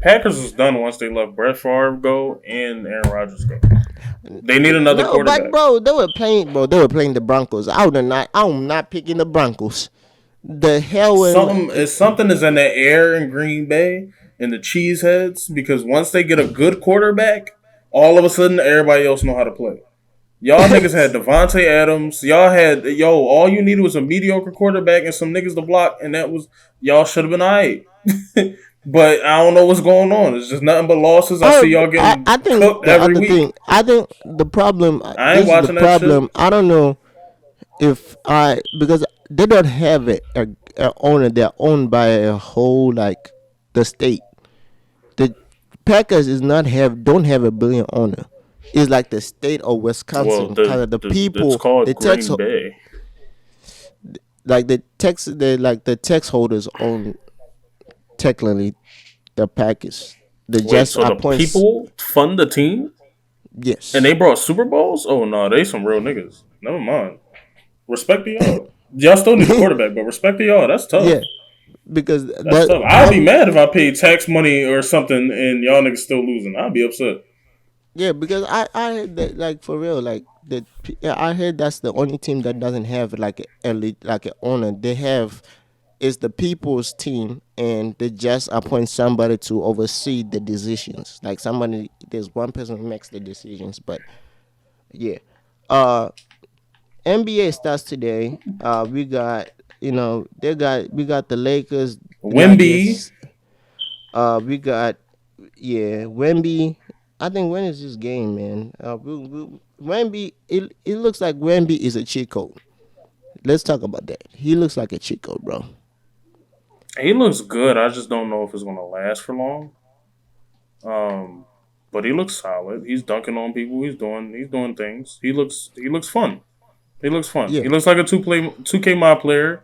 was done once they let Brett Favre go and Aaron Rodgers go. They need another No, but quarterback. bro, they were playing the Broncos. I'm not picking the Broncos. The hell Something is in the air in Green Bay and the Cheeseheads because once they get a good quarterback, all of a sudden everybody else know how to play. Y'all niggas had Devontae Adams. Y'all had all you needed was a mediocre quarterback and some niggas to block, and that was y'all should have been alright. But I don't know what's going on. It's just nothing but losses. I see y'all getting I think cooked the every other week. thing. I think the problem. I ain't This is the watching that shit. problem. I don't know if I because they don't have a owner. They're owned by a whole like the state. The Packers is not have don't have a billion owner. It's like the state of Well, Wisconsin, kind of the it's people, the called tax Green Bay. the tax holders own technically the Packers. The Wait, just so the appoints people fund the team and yes. they brought Super Bowls? Oh no, they some real niggas. Never mind. Respect to y'all. Y'all still need a quarterback, but respect to y'all. That's tough. Yeah, because That's tough. I'd be mad if I paid tax money or something and y'all niggas still losing. I'd be upset. yeah, because I heard that like for real like yeah, I heard that's the only team that doesn't have like a elite like an owner. They have is the people's team and they just appoint somebody to oversee the decisions. Like somebody there's one person who makes the decisions, but yeah. Uh NBA starts today. We got we got the Lakers, Wimby. Nuggets. We got Wemby. I think when is this game, man? Wemby. It looks like Wemby is a cheat code. Let's talk about that. He looks like a cheat code, bro. He looks good. I just don't know if it's gonna last for long. But he looks solid. He's dunking on people. He's doing things. He looks fun. He looks fun. Yeah. He looks like a 2K mod player.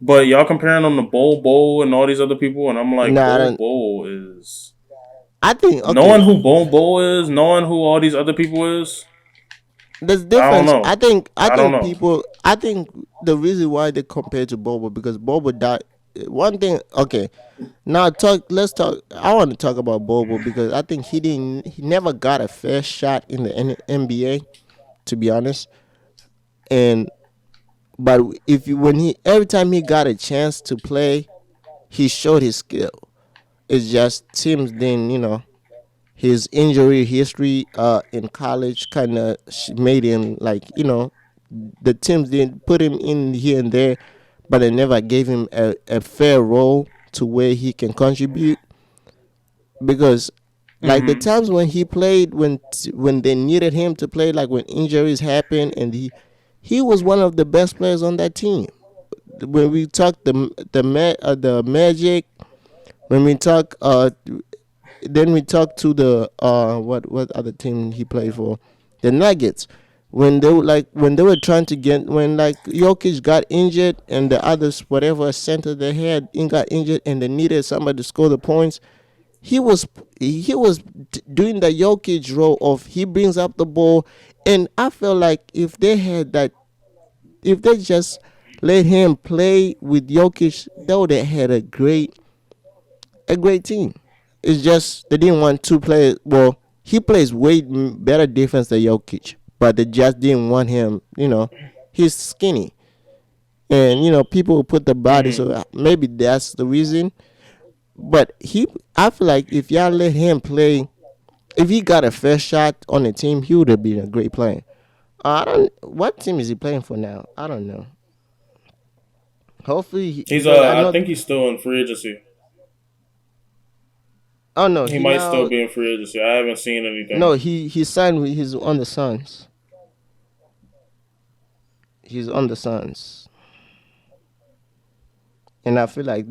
But y'all comparing him to Bowl and all these other people, and I'm like, Nah, I don't. Bowl is I think knowing okay. who Bowl is, knowing who all these other people is. There's I don't difference. know. I I don't think know. people. I think the reason why they compare to Bobo because Bobo died. One thing. Okay, now talk. Let's talk. I want to talk about Bobo because I think he didn't. He never got a fair shot in the NBA. To be honest, and but if you when he every time he got a chance to play, he showed his skill. It's just teams didn't. His injury history in college kind of made him like the teams didn't put him in here and there, but they never gave him a fair role to where he can contribute because like the Mm-hmm. times when he played when they needed him to play like when injuries happened and he was one of the best players on that team when we talk the Magic when we talk then we talk to the what other team he played for, the Nuggets. When they were trying to get when like Jokic got injured and the others whatever center they had got injured and they needed somebody to score the points, he was doing the Jokic role of he brings up the ball, and I feel like if they had that, if they just let him play with Jokic, they would have had a great team. It's just they didn't want to play. Well, he plays way better defense than Jokic, but they just didn't want him. He's skinny, and people will put the body. Mm-hmm. So maybe that's the reason. But I feel like if y'all let him play, if he got a fair shot on the team, he would have been a great player. I don't. What team is he playing for now? I don't know. Hopefully, He's because I I know. think he's still in free agency. Oh no, He he might still now. be in free agency. I haven't seen No, anything. he signed with he's on the Suns. He's on the Suns, and I feel like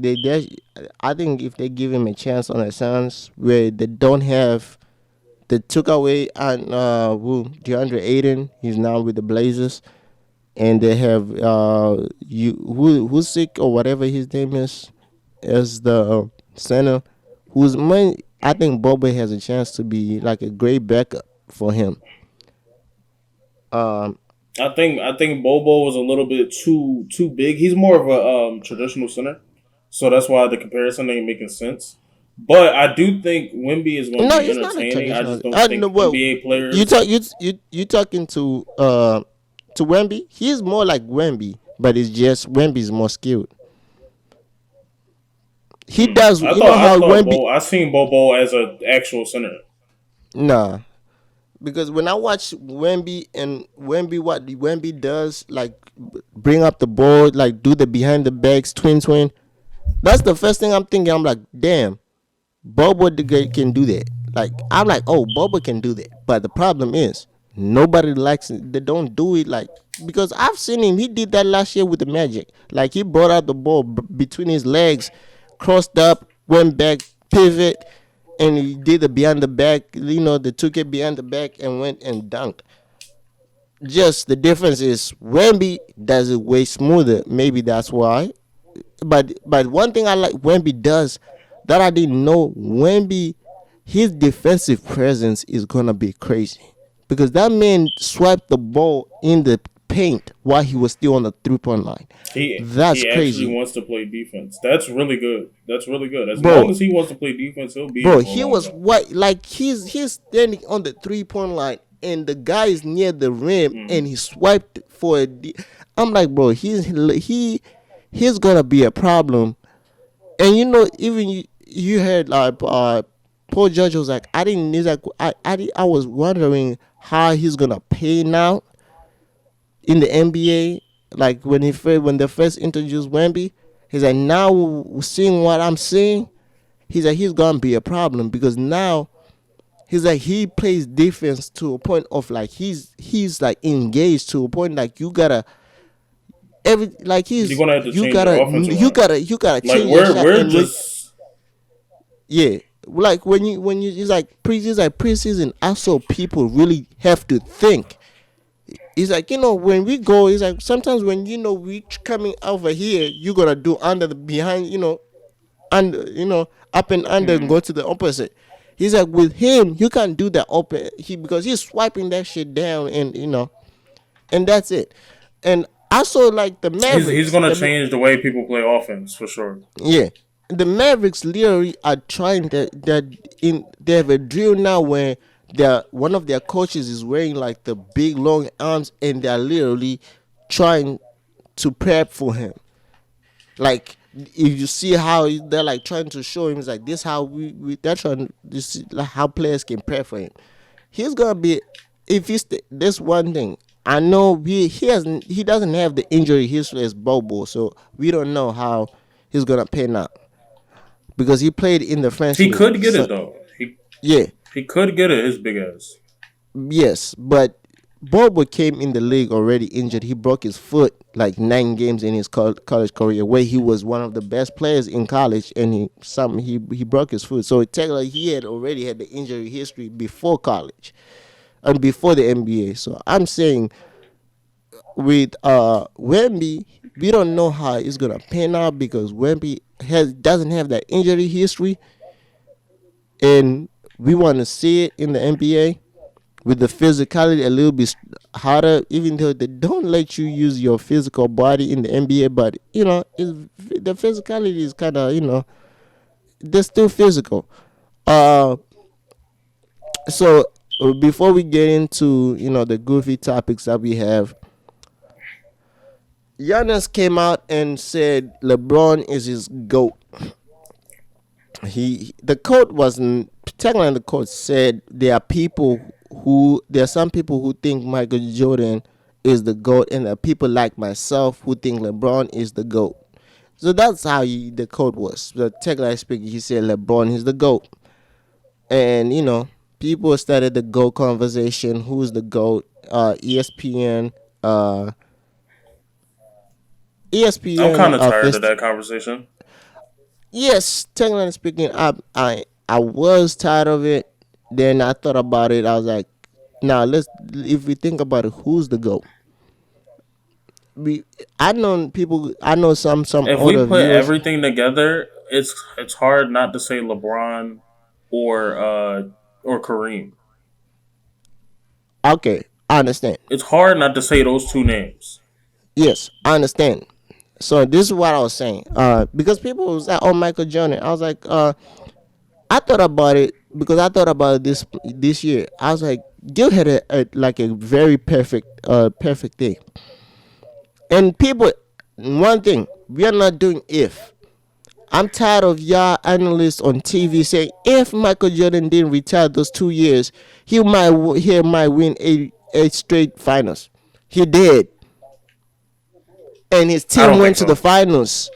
I think if they give him a chance on the Suns, where they don't have, they took away and DeAndre Ayton, he's now with the Blazers, and they have who's sick or whatever his name is as the center, who's main. I think Boba has a chance to be like a great backup for him. Um, I think Bobo was a little bit too big. He's more of a traditional center, so that's why the comparison ain't making sense. But I do think Wimby is going to no, be it's not a entertaining. I traditional. just don't I know. think Well, NBA you players. talk you talking to Wemby. He's more like Wemby, but it's just Wemby's more skilled. He does. I You thought know I how thought Wemby. Bo. I seen Bobo as an actual center. Nah, because when I watch Wemby and Wemby, what Wemby does, like bring up the ball, like do the behind the backs, twin. That's the first thing I'm thinking. I'm like, damn, Bobo the guy can do that. Like I'm like, oh, Bobo can do that. But the problem is nobody likes it. They don't do it like because I've seen him. He did that last year with the Magic. Like he brought out the ball between his legs, crossed up, went back, pivot, and he did the behind the back. They took it behind the back and went and dunked. Just the difference is Wemby does it way smoother. Maybe that's why. But one thing I like Wemby does that I didn't know, Wemby, his defensive presence is gonna be crazy because that man swiped the ball in the paint while he was still on the 3 point line. That's He actually crazy, wants to play defense. That's really good. That's really good. As long bro. as he wants to play defense, he'll be here Bro, for a he long was time. what like he's standing on the 3 point line and the guy is near the rim and he swiped for I'm like, bro, he's gonna be a problem. And even you heard like Paul George was like, I didn't he's like I was wondering how he's gonna pay now in the NBA. Like when they first introduced Wemby, he's like now seeing what I'm seeing, he's like he's gonna be a problem because now he's like he plays defense to a point of like he's like engaged to a point like you gotta You're gonna have to change your offensive line. you gotta Like change your shot we're and just yeah, like when you it's like preseason. Also, people really have to think. It's like when we go, it's like sometimes when we coming over here, you gonna do under the behind, under up and under and go to the opposite. He's like with him, you can't do that open. Because he's swiping that shit down and and that's it. And also like the he's Mavericks, gonna change the way people play offense for sure. yeah, the Mavericks literally are trying they have a drill now where one of their coaches is wearing like the big long arms and they're literally trying to prep for him. Like if you see how they're like trying to show him, it's like this how they're trying to see like how players can prep for him. He's gonna be if he's this one thing. I know he doesn't have the injury history as Bobo, so we don't know how he's gonna pan out because he played in the French He league. could get So it though. yeah, He could get it. His big ass. yes, but Bobo came in the league already injured. He broke his foot like 9 games in his college career, where he was one of the best players in college, and he broke his foot. So technically, he had already had the injury history before college and before the NBA. So I'm saying with Wemby, we don't know how it's gonna pan out because Wemby doesn't have that injury history, and we want to see it in the NBA with the physicality a little bit harder, even though they don't let you use your physical body in the NBA. But the physicality is kind of they're still physical. Uh, so before we get into the goofy topics that we have, Giannis came out and said LeBron is his GOAT. The quote wasn't technically, the quote said there are some people who think Michael Jordan is the GOAT, and there are people like myself who think LeBron is the GOAT. So that's how the quote was. So technically speaking, he said LeBron is the GOAT. And people started the GOAT conversation. Who's the GOAT? ESPN I'm ESPN kind of tired of that conversation. yes, technically speaking, I was tired of it. Then I thought about it. I was like, now if we think about it, who's the GOAT? I know some If we older put viewers. everything together, it's hard not to say LeBron or Kareem. Okay, I understand. It's hard not to say those two names. Yes, I understand. So this is what I was saying. Because people was like, "Oh, Michael Jordan." I was like, I thought about it because I thought about it this year. I was like, Gil had like a very perfect day. And people, one thing we are not doing if. I'm tired of y'all analysts on TV saying if Michael Jordan didn't retire those 2 years, he might win eight straight finals. He did, and his I team don't think went to the so. finals.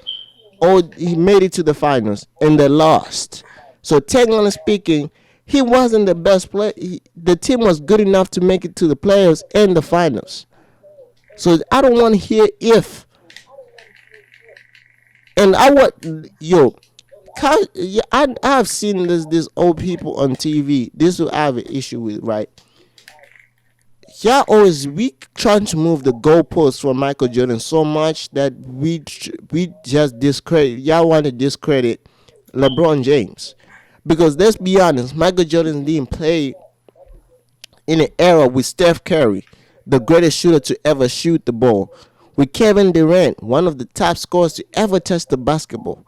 Oh, he made it to the finals and they lost. So technically speaking, he wasn't the best player. The team was good enough to make it to the playoffs and the finals. So I don't want to hear if. And I want yeah, I've seen this old people on TV. This is what I have an issue with, right? Y'all always we trying to move the goalposts for Michael Jordan so much that we just discredit. Y'all want to discredit LeBron James because let's be honest, Michael Jordan didn't play in an era with Steph Curry, the greatest shooter to ever shoot the ball, with Kevin Durant, one of the top scorers to ever touch the basketball,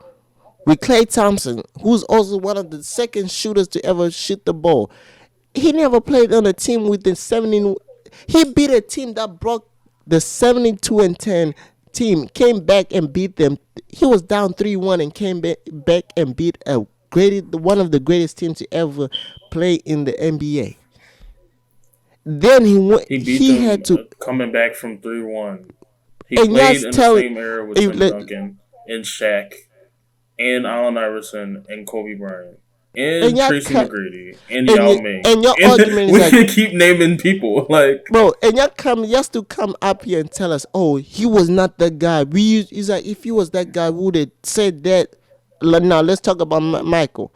with Klay Thompson, who's also one of the second shooters to ever shoot the ball. He never played on a team with the 70. He beat a team that broke the 72-10 team, came back and beat them. He was down 3-1 and came back and beat one of the greatest teams to ever play in the NBA. Then he went. He beat He them had to. coming back from 3-1. He And played y'all in the tell same era with you Tim let- Duncan and Shaq and Allen Iverson and Kobe Bryant And and y'all Tracy cut- McGrady and and Yao y- Ming. and your argument is we like- can keep naming people like Bro, and y'all still come up here and tell us, oh, he was not that guy. He's like, if he was that guy, we would have said that. Now let's talk about Michael.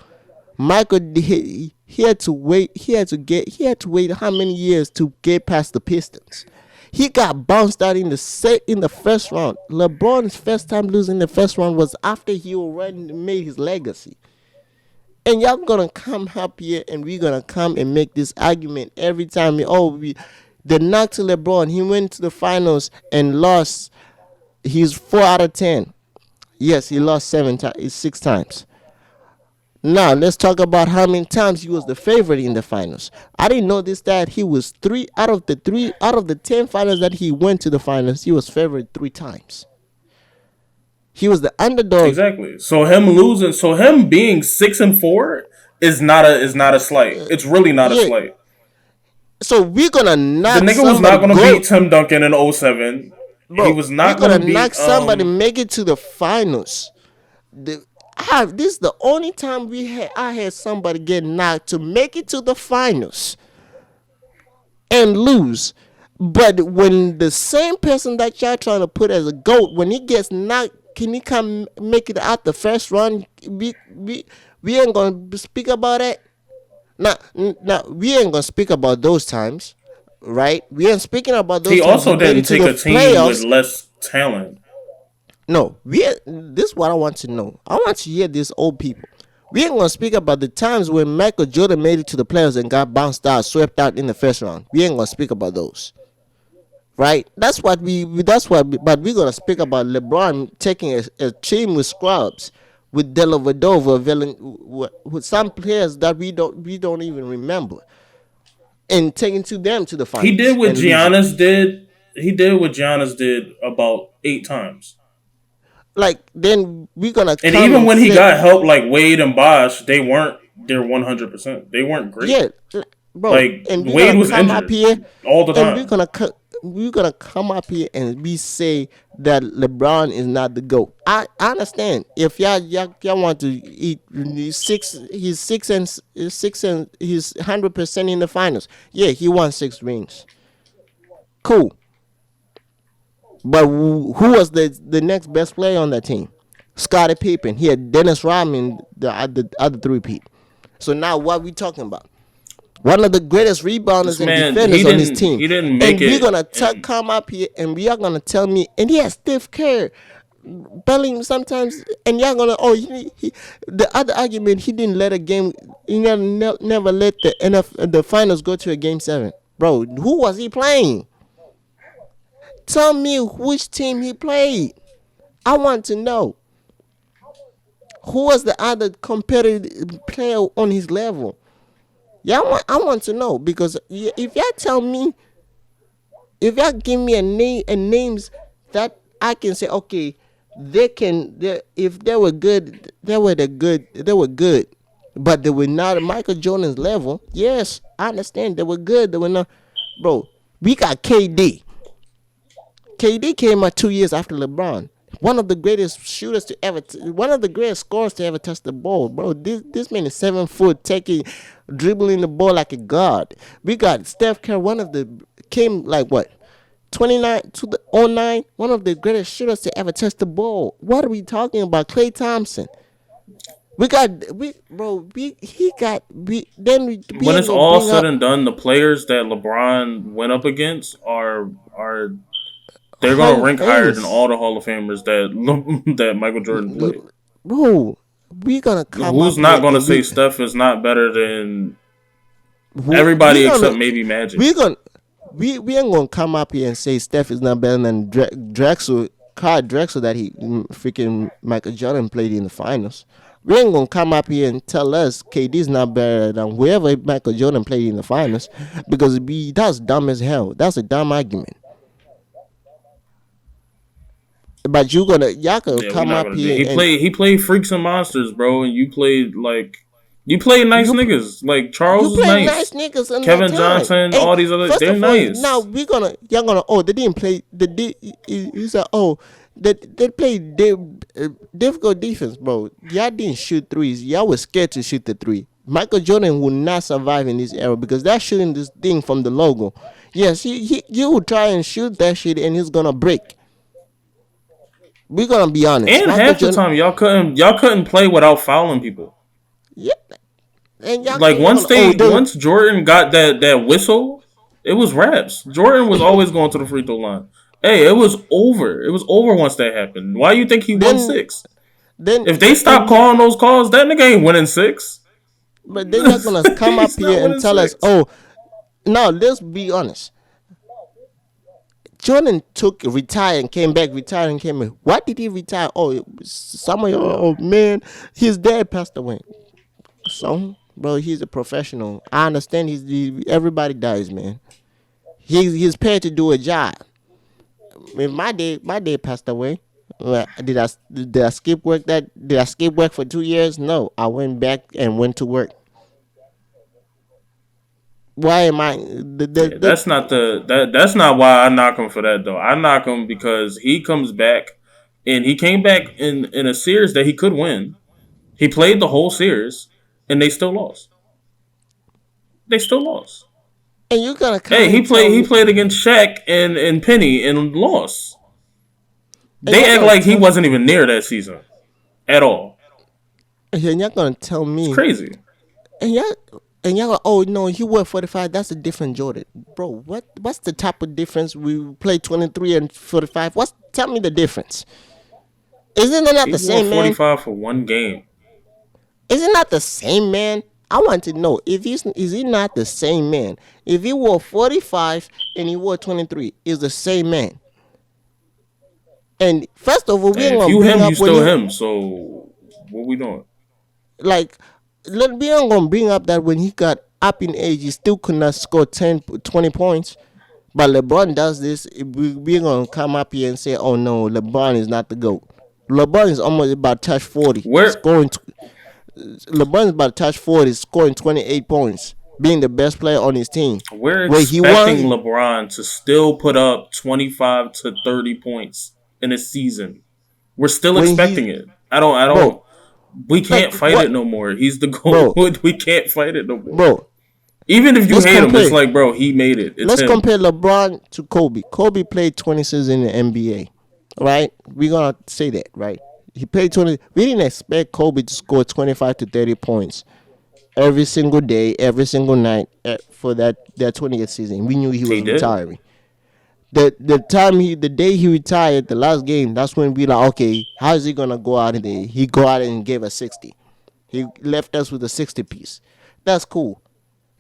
Michael, he had to wait. He had to wait how many years to get past the Pistons. He got bounced out in the first round. LeBron's first time losing the first round was after he already made his legacy. And y'all gonna come up here and we're gonna come and make this argument every time. The knock to LeBron. He went to the finals and lost. He's 4 out of 10. Yes, he lost 6 times. Now let's talk about how many times he was the favorite in the finals. I didn't know this that he was 3 out of the 10 finals that he went to the finals. He was favored 3 times. He was the underdog. exactly. So him being 6-4 is not a slight. It's really not a Yeah. slight. So we're gonna The knock nigga was not somebody. gonna beat Tim Duncan in 07. Bro, He was not we're gonna beat knock somebody make it to the finals. This is the only time I had somebody get knocked to make it to the finals and lose. But when the same person that y'all trying to put as a GOAT, when he gets knocked, can he come make it out the first round? We ain't gonna speak about it. Now, we ain't gonna speak about those times, right? We ain't speaking about He those times he also made didn't it to take the a team with playoffs. less talent. No, this is what I want to know. I want to hear these old people. We ain't gonna speak about the times when Michael Jordan made it to the playoffs and got bounced out, swept out in the first round. We ain't gonna speak about those, right? That's what but we're gonna speak about LeBron taking a team with scrubs, with Dellavedova, with some players that we don't even remember, and taking to them to the He finals did what and losing. Giannis did. He did what Giannis did about 8 times. Like then we're gonna And come even and when he say, got help like Wade and Bosh, they weren't their 100%. They weren't great. yeah, bro, Like and we're Wade gonna was come up injured here all the and time. we're gonna come up here and we say that LeBron is not the GOAT. I understand if y'all want to eat he's 100% in the finals. Yeah, he won 6 rings. Cool. But who was the next best player on that team? Scottie Pippen. He had Dennis Rodman, the other three Pete. So now what we talking about? One of the greatest This rebounders and man, defenders on his team. he didn't make And we're it. gonna And come up here and we are gonna tell me, and he has Steve Kerr, Bellingham sometimes, and y'all gonna the other argument, he didn't let a game, he never let the finals go to a game 7. Bro, who was he playing? Tell me which team he played. I want to know who was the other competitive player on his level. Yeah, I want to know because if y'all tell me, if y'all give me a name and names that I can say, okay, if they were good, they were good, but they were not at Michael Jordan's level. Yes, I understand they were good. They were not, bro. We got KD. KD came out 2 years after LeBron. One of the greatest shooters to ever, one of the greatest scorers to ever touch the ball, bro. This man is 7 foot, dribbling the ball like a god. We got Steph Curry, one of the came like what, 29 to the '09, one of the greatest shooters to ever touch the ball. What are we talking about? Klay Thompson. We got we bro. We he got we when ain't it's gonna all bring said up and done, the players that LeBron went up against are they're Hall gonna of rank higher than Famers, all the Hall of Famers that that Michael Jordan played. bro. We gonna come Who's up not here gonna and say Steph is not better than we everybody gonna except maybe Magic? we gonna we ain't gonna come up here and say Steph is not better than Drexel, Clyde Drexel that he freaking Michael Jordan played in the finals. We ain't gonna come up here and tell us KD's not better than whoever Michael Jordan played in the finals because that's dumb as hell. That's a dumb argument. But y'all gonna Yeah, we're come not up gonna do. here and He played Freaks and Monsters, bro, and you played nice you niggas. Like you Charles is play nice nice, niggas in that Kevin time. Johnson, Hey, all these other first they're of all, now nice. y'all gonna they didn't play you said they played difficult defense, bro. Y'all didn't shoot threes. Y'all was scared to shoot the three. Michael Jordan would not survive in this era because that's shooting this thing from the logo. Yes, you would try and shoot that shit and he's gonna break. We're gonna be honest. And Michael half the Jordan, time y'all couldn't play without fouling people. yeah, and Like y'all gonna once Jordan got that whistle, it was raps. Jordan was always going to the free throw line. Hey, it was over. It was over once that happened. Why you think he won then 6? then If they stop and calling those calls, that nigga ain't winning 6. but then you're gonna come up He's not here and winning tell us, 6. oh, now let's be honest. Jordan took retired and came back, retired and came back. What did he retire? Oh, oh man, his dad passed away. So, bro, he's a professional. I understand. Everybody dies, man. He's paid to do a job. If my dad passed away. Did I skip work did I skip work for 2 years? No, I went back and went to work. Why am I Yeah, that's not why I knock him for that though. I knock him because he comes back and he came back in a series that he could win. He played the whole series and they still lost. They still lost. And you're gonna come Hey, and tell he me, played against Shaq and Penny and lost. and They you're act gonna like he tell, wasn't even near that season at all. and you're gonna tell It's me, crazy. and y'all, and y'all, oh no, he wore 45. That's a different Jordan, bro. What's the type of difference? We play 23 and 45. Tell me the difference? Isn't it not He the wore same man? 45 for one game. Is it not the same man? I want to know if he's is he not the same man? If he wore 45 and he wore 23, is the same man? And first of all, we And ain't if gonna you bring him, you up when still he him. So what we doing? like we ain't gonna bring up that when he got up in age, he still could not score 10, 20 points. But LeBron does this. We ain't gonna come up here and say, "Oh no, LeBron is not the GOAT." LeBron is almost about to touch 40, Where scoring. LeBron's about to touch 40, scoring 28 points, being the best player on his team. we're Where he expecting won, LeBron to still put up 25 to 30 points in a season. We're still when he, expecting it. I don't. bro, We like can't fight it what, no more. He's the bro, GOAT. We can't fight it no more. bro. Even if you Let's hate him, it's compare. like, bro, he made it. It's Let's him. compare LeBron to Kobe. Kobe played 20 seasons in the NBA, right? We're gonna say that, right? He played 20. We didn't expect Kobe to score 25 to 30 points every single day, every single night for that 20th season. We knew he He was did. retiring. The day he retired, the last game, that's when we like, okay, how is he gonna go out in there? He go out and gave us 60. He left us with a 60 piece. That's cool.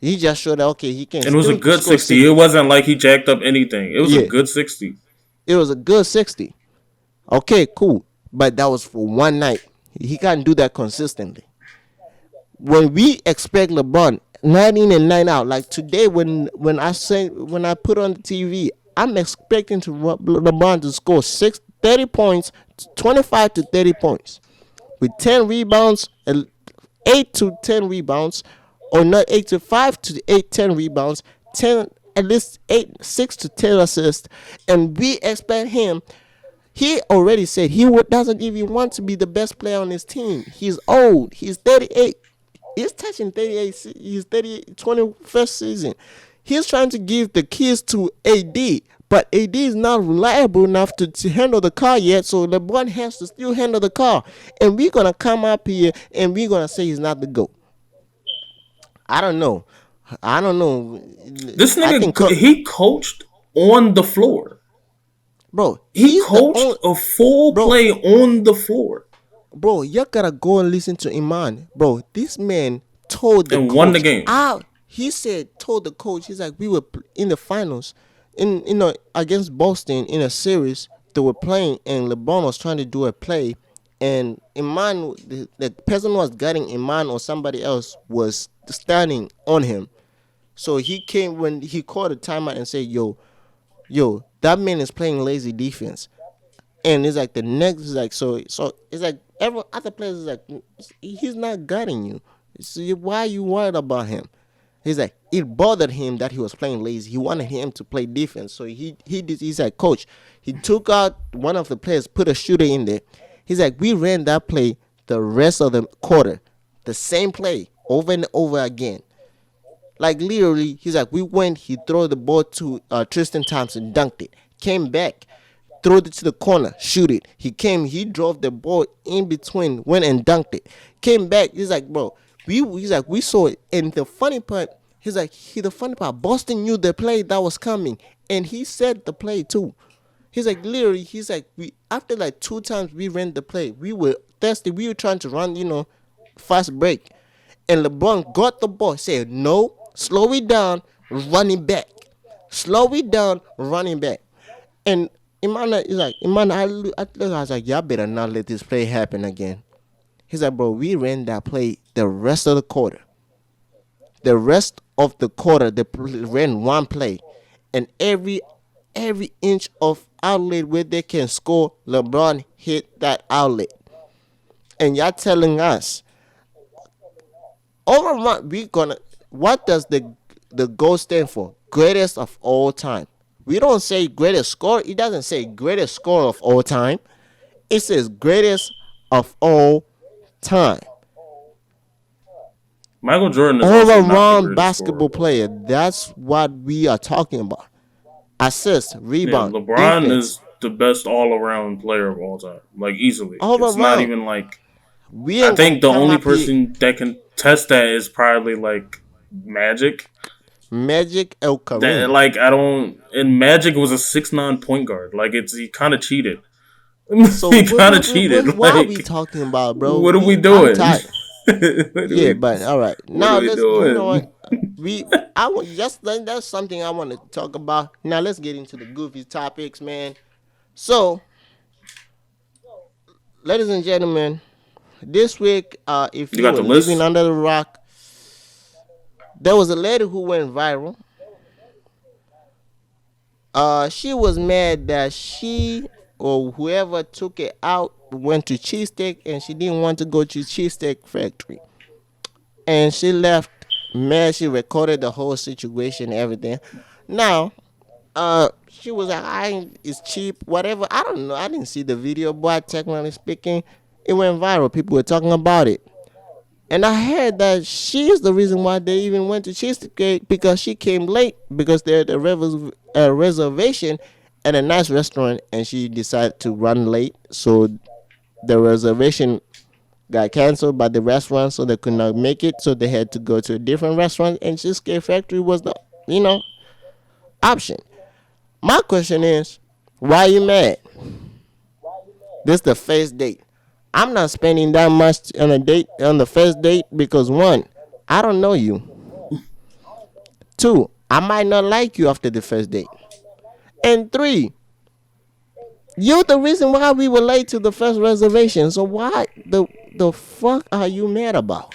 He just showed that okay, he can And it was a still good score 60. 60. It wasn't like he jacked up anything. It was a Yeah, good 60. it was a good 60. Okay, cool. But that was for one night. He can't do that consistently. When we expect LeBron 9 in and 9 out, like today when I put on the TV, I'm expecting LeBron to score 30 points, 25 to 30 points with 10 rebounds, 8 to 10 rebounds, or not 8 to 5 to 8 10 rebounds, 10 at least 8 6 to 10 assists, and we expect him. He already said doesn't even want to be the best player on his team. He's old. He's 38. He's touching 38. He's 38, 21st season. He's trying to give the keys to AD, but AD is not reliable enough to handle the car yet. So LeBron has to still handle the car, and we're gonna come up here and we're gonna say he's not the GOAT. I don't know. I don't know. This I think, nigga, he coached on the floor. bro, He he's the coached only a full bro. play on the floor Bro, you gotta go and listen to Iman. Bro, this man told the and won the coach. game. He said, told the coach. He's like, we were in the finals, against Boston in a series they were playing, and LeBron was trying to do a play, and Iman, the person who was guarding Iman or somebody else was standing on him. So he came when he called a timeout and said, yo, that man is playing lazy defense. And it's like the next is like so it's like every other players is like he's not guarding you. So why are you worried about him? He's like it bothered him that he was playing lazy. He wanted him to play defense. So he's like coach. He took out one of the players, put a shooter in there. He's like we ran that play the rest of the quarter, the same play over and over again. Like literally, he's like, we went. He threw the ball to Tristan Thompson, dunked it, came back, threw it to the corner, shoot it. He drove the ball in between, went and dunked it, came back. He's like, bro, we saw it. And the funny part, the funny part, Boston knew the play that was coming, and he said the play too. He's like, literally, we after like 2 times we ran the play, we were thirsty. We were trying to run, fast break. And LeBron got the ball, said, no, slow it down, running back. Slow it down, running back. And Imana is like, I was like, y'all better not let this play happen again. He's like, bro, we ran that play the rest of the quarter. The rest of the quarter, they ran one play. And every inch of outlet where they can score, LeBron hit that outlet. And y'all telling us, what does the goal stand for? Greatest of all time. We don't say greatest score. It doesn't say greatest score of all time. It says greatest of all time. Michael Jordan is All also not the around greatest scorer. basketball player. That's what we are talking about. Assist, Yeah, rebound, LeBron defense, is the best all around player of all time. Like easily. all It's not around. even like We I ain't gonna think the come only up here. person that can test that is probably like Magic. Magic El That Kareem. like I don't and Magic was a 6'9" point guard. Like it's he kinda cheated. So He kinda cheated. what are we Like talking about, bro? what are we I'm doing? tired. Yeah, but all right. What are Now we let's. You know doing? what? We I want just that's something I want to talk about. Now let's get into the goofy topics, man. So, ladies and gentlemen, this week, if You you got were the living list? under the rock, there was a lady who went viral. She was mad that she or whoever took it out went to Cheesecake and she didn't want to go to Cheesecake Factory. And she left mad. She recorded the whole situation, everything. Now, she was like, it's cheap, whatever. I don't know. I didn't see the video, but technically speaking, it went viral. People were talking about it. And I heard that she is the reason why they even went to Cheesecake because she came late because they had a reservation at a nice restaurant and she decided to run late. So the reservation got canceled by the restaurant, so they could not make it. So they had to go to a different restaurant, and Cheesecake Factory was the option. My question is, why are you mad? This is the first date. I'm not spending that much on a date on the first date because one, I don't know you. Two, I might not like you after the first date. And three, you're the reason why we were late to the first reservation. So why the fuck are you mad about?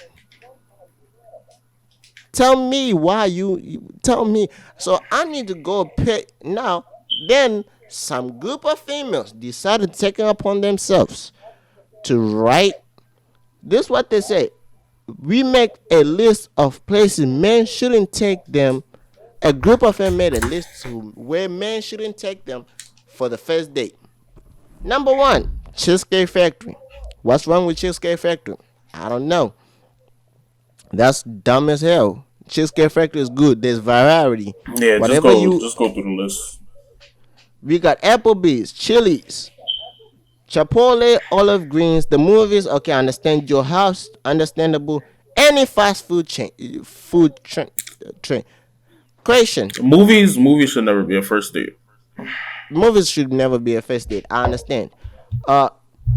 Tell me why tell me. So I need to go pick now. Then some group of females decided to take it upon themselves to write. This is what they say. We make a list of places men shouldn't take them. A group of them made a list where men shouldn't take them for the first date. Number one, Cheesecake Factory. What's wrong with Cheesecake Factory? I don't know. That's dumb as hell. Cheesecake Factory is good. There's variety. Yeah, Whatever you, just go through the list. we got Applebee's, Chili's, Chipotle, Olive Greens. The movies, okay, I understand. Your house, understandable. Any fast food chain, train. Creation. Movies should never be a first date. Movies should never be a first date. I understand. Uh,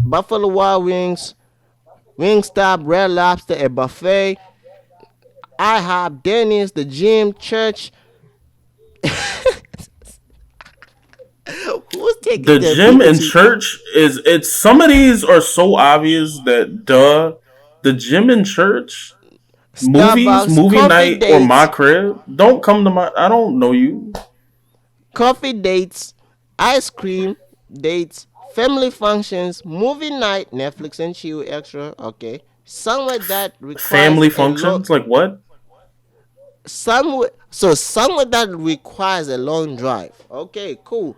Buffalo Wild Wings, Wingstop, Red Lobster, a buffet, IHOP, Denny's, the gym, church. Who's taking The their gym people and to? church it's some of these are so obvious that duh. The gym and church, movies, Starbucks, movie coffee night, or my dates, crib. Don't come to my. I don't know you. coffee dates, ice cream dates, family functions, movie night, Netflix and chill extra. Okay, somewhere that requires Family a long functions like what? somewhere that requires a long drive. Okay, cool.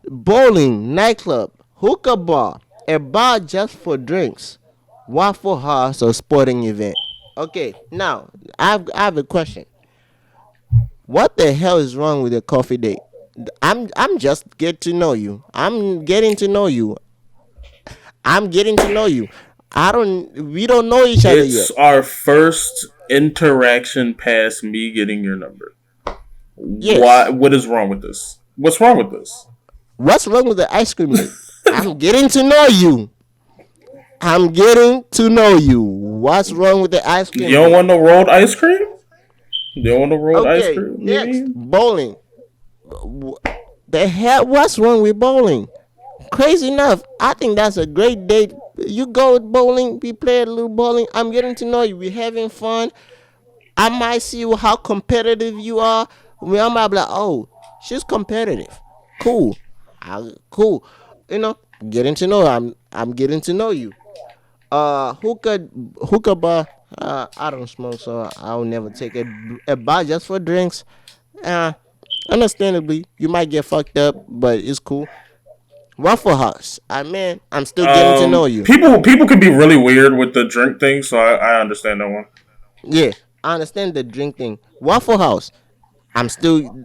Bowling, nightclub, hookah bar, a bar just for drinks, waffle house or sporting event. Okay, now I have a question. What the hell is wrong with a coffee date? I'm just get to know you. I'm getting to know you. I'm getting to know you. I don't. We don't know each other It's yet. our first interaction past me getting your number. Yes. Why? What is wrong with this? What's wrong with this? What's wrong with the ice cream date? I'm getting to know you. I'm getting to know you. What's wrong with the ice cream You don't date? want no rolled ice cream? You don't want no rolled ice Okay, cream? You next mean? bowling. The hell? What's wrong with bowling? Crazy enough, I think that's a great date. You go bowling, we play a little bowling. I'm getting to know you. We're having fun. I might see how competitive you are. I might be like, oh, she's competitive. Cool. Cool. Getting to know. I'm getting to know you. Hookah bar. I don't smoke, so I'll never take a bar just for drinks. Uh, Understandably, you might get fucked up, but it's cool. Waffle House. I'm still getting to know you. People can be really weird with the drink thing, so I understand that one. Yeah. I understand the drink thing. Waffle House, I'm still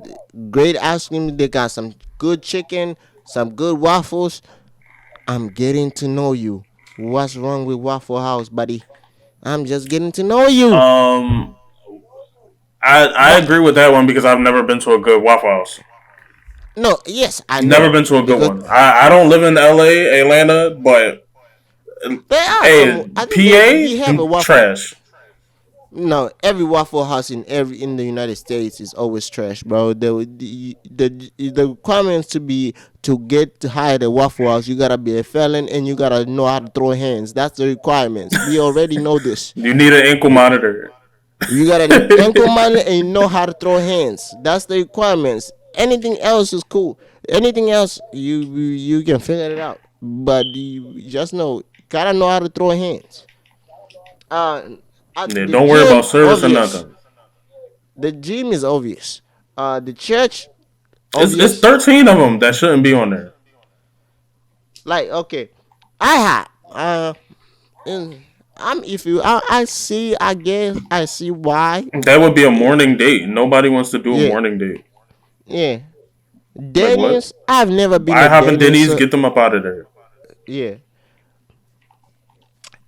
great ice cream. They got some good chicken, some good waffles. I'm getting to know you. What's wrong with Waffle House, buddy? I'm just getting to know you. Um, I But agree with that one because I've never been to a good Waffle House. no, yes, I Never know been to a good because one. I don't live in LA, Atlanta, but there are some. hey, I think we have a PA waffle. trash. No, every Waffle House in the United States is always trash, bro. The requirements to get to hire the Waffle House, you gotta be a felon and you gotta know how to throw hands. That's the requirements. We already know this. You need an ankle monitor. You got an ankle monitor and you know how to throw hands. That's the requirements. Anything else is cool. Anything else you can figure it out. But you just gotta know how to throw hands. Uh, Yeah, the don't worry about gym service or obvious. nothing. The gym is obvious. The church It's obvious. 13 of them that shouldn't be on there. Like okay, I had mm, I'm if you I see I guess I see why. That would be a morning date. Nobody wants to do a Yeah, morning date. yeah. Like what? Dennis, I've never been I a hop in Dennis. Denny's, get them up out of there. Yeah,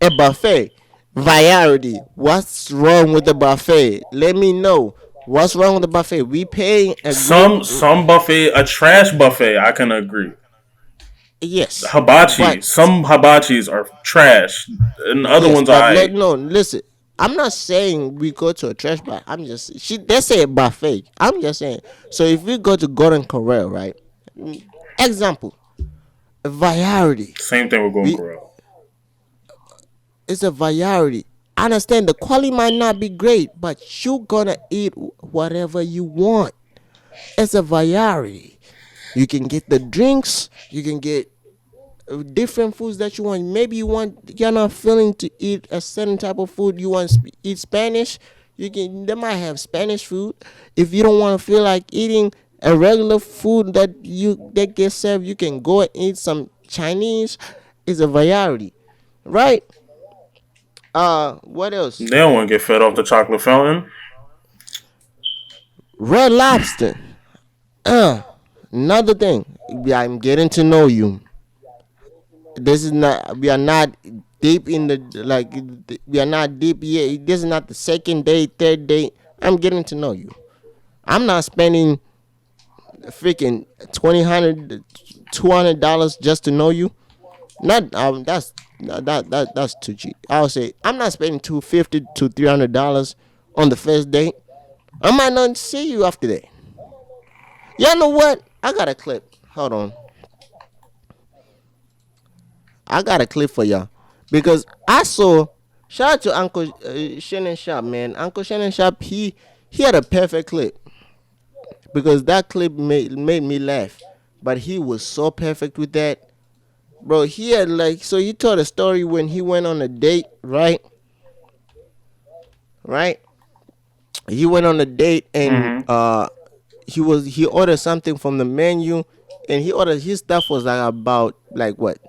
a buffet. Variety. What's wrong with the buffet? Let me know. What's wrong with the buffet? We paying a great. Some buffet, a trash buffet, I can agree. Yes, Hibachi, but some hibachis are trash, and the other yes, ones are but alright. no. Listen, I'm not saying we go to a trash bar. I'm just they say a buffet. I'm just saying. So if we go to Golden Corral, right? Example, variety. Same thing with Golden We Corral. It's a variety. I understand the quality might not be great, but you gonna eat whatever you want. It's a variety. You can get the drinks. You can get different foods that you want. Maybe you're not feeling to eat a certain type of food. You want to eat Spanish. They might have Spanish food. If you don't want to feel like eating a regular food that gets served, you can go and eat some Chinese. It's a variety, right? What else? They don't want to get fed off the chocolate fountain. Red Lobster. Uh, Another thing. I'm getting to know you. This is not. We are not deep in the like. We are not deep yet. This is not the second date, third date. I'm getting to know you. I'm not spending freaking 20 $200 just to know you. Not that's too cheap. I would say I'm not spending $250 to $300 on the first date. I might not see you after that. Y'all know what? I got a clip. Hold on. I got a clip for y'all because I saw. Shout out to Uncle Shannon Sharp, man. Uncle Shannon Sharp, he had a perfect clip because that clip made me laugh. But he was so perfect with that, bro. He had so he told a story when he went on a date, right? Right. He went on a date and Mm-hmm. he ordered something from the menu, and his stuff was like about like what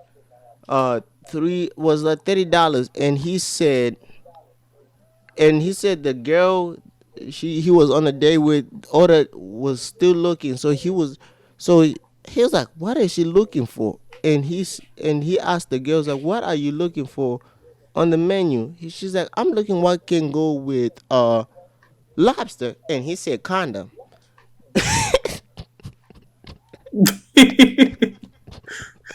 three was like $30, and he said the girl he was on a date with order was still looking, so he was like, what is she looking for? And he asked the girls like, what are you looking for on the menu? She's like, I'm looking what can go with lobster, and he said condom.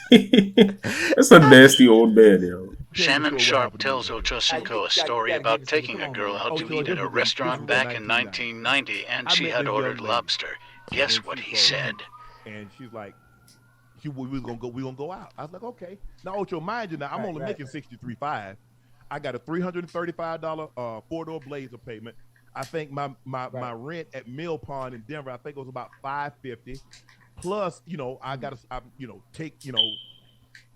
That's a nasty old man, yo. Shannon Sharp tells Ochocinco a story about taking a girl out to eat at a restaurant back in 1990, and she had ordered lobster. Guess what he said? And she's like, we gonna go out. I was like, okay. Now, Ocho, mind you, now I'm only making 63.5. I got a $335 four-door Blazer payment. I think my rent at Mill Pond in Denver, I think it was about $550. Plus, I gotta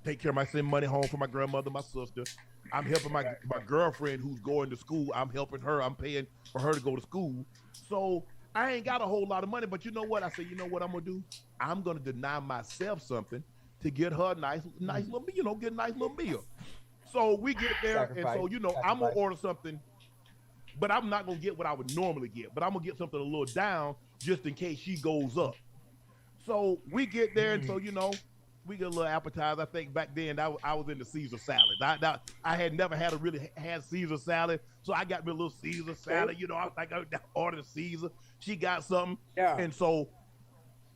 take care of send money home for my grandmother, my sister. I'm helping my girlfriend who's going to school. I'm helping her. I'm paying for her to go to school. So I ain't got a whole lot of money, but you know what? I said, you know what I'm gonna do? I'm gonna deny myself something to get her a nice little, get a nice little meal. So we get there, and so I'm gonna order something but I'm not gonna get what I would normally get. But I'm gonna get something a little down just in case she goes up. So we get there, and so we get a little appetizer. I think back then I was into Caesar salad. I had never had Caesar salad, so I got me a little Caesar salad. I was like, I ordered Caesar. She got something, and so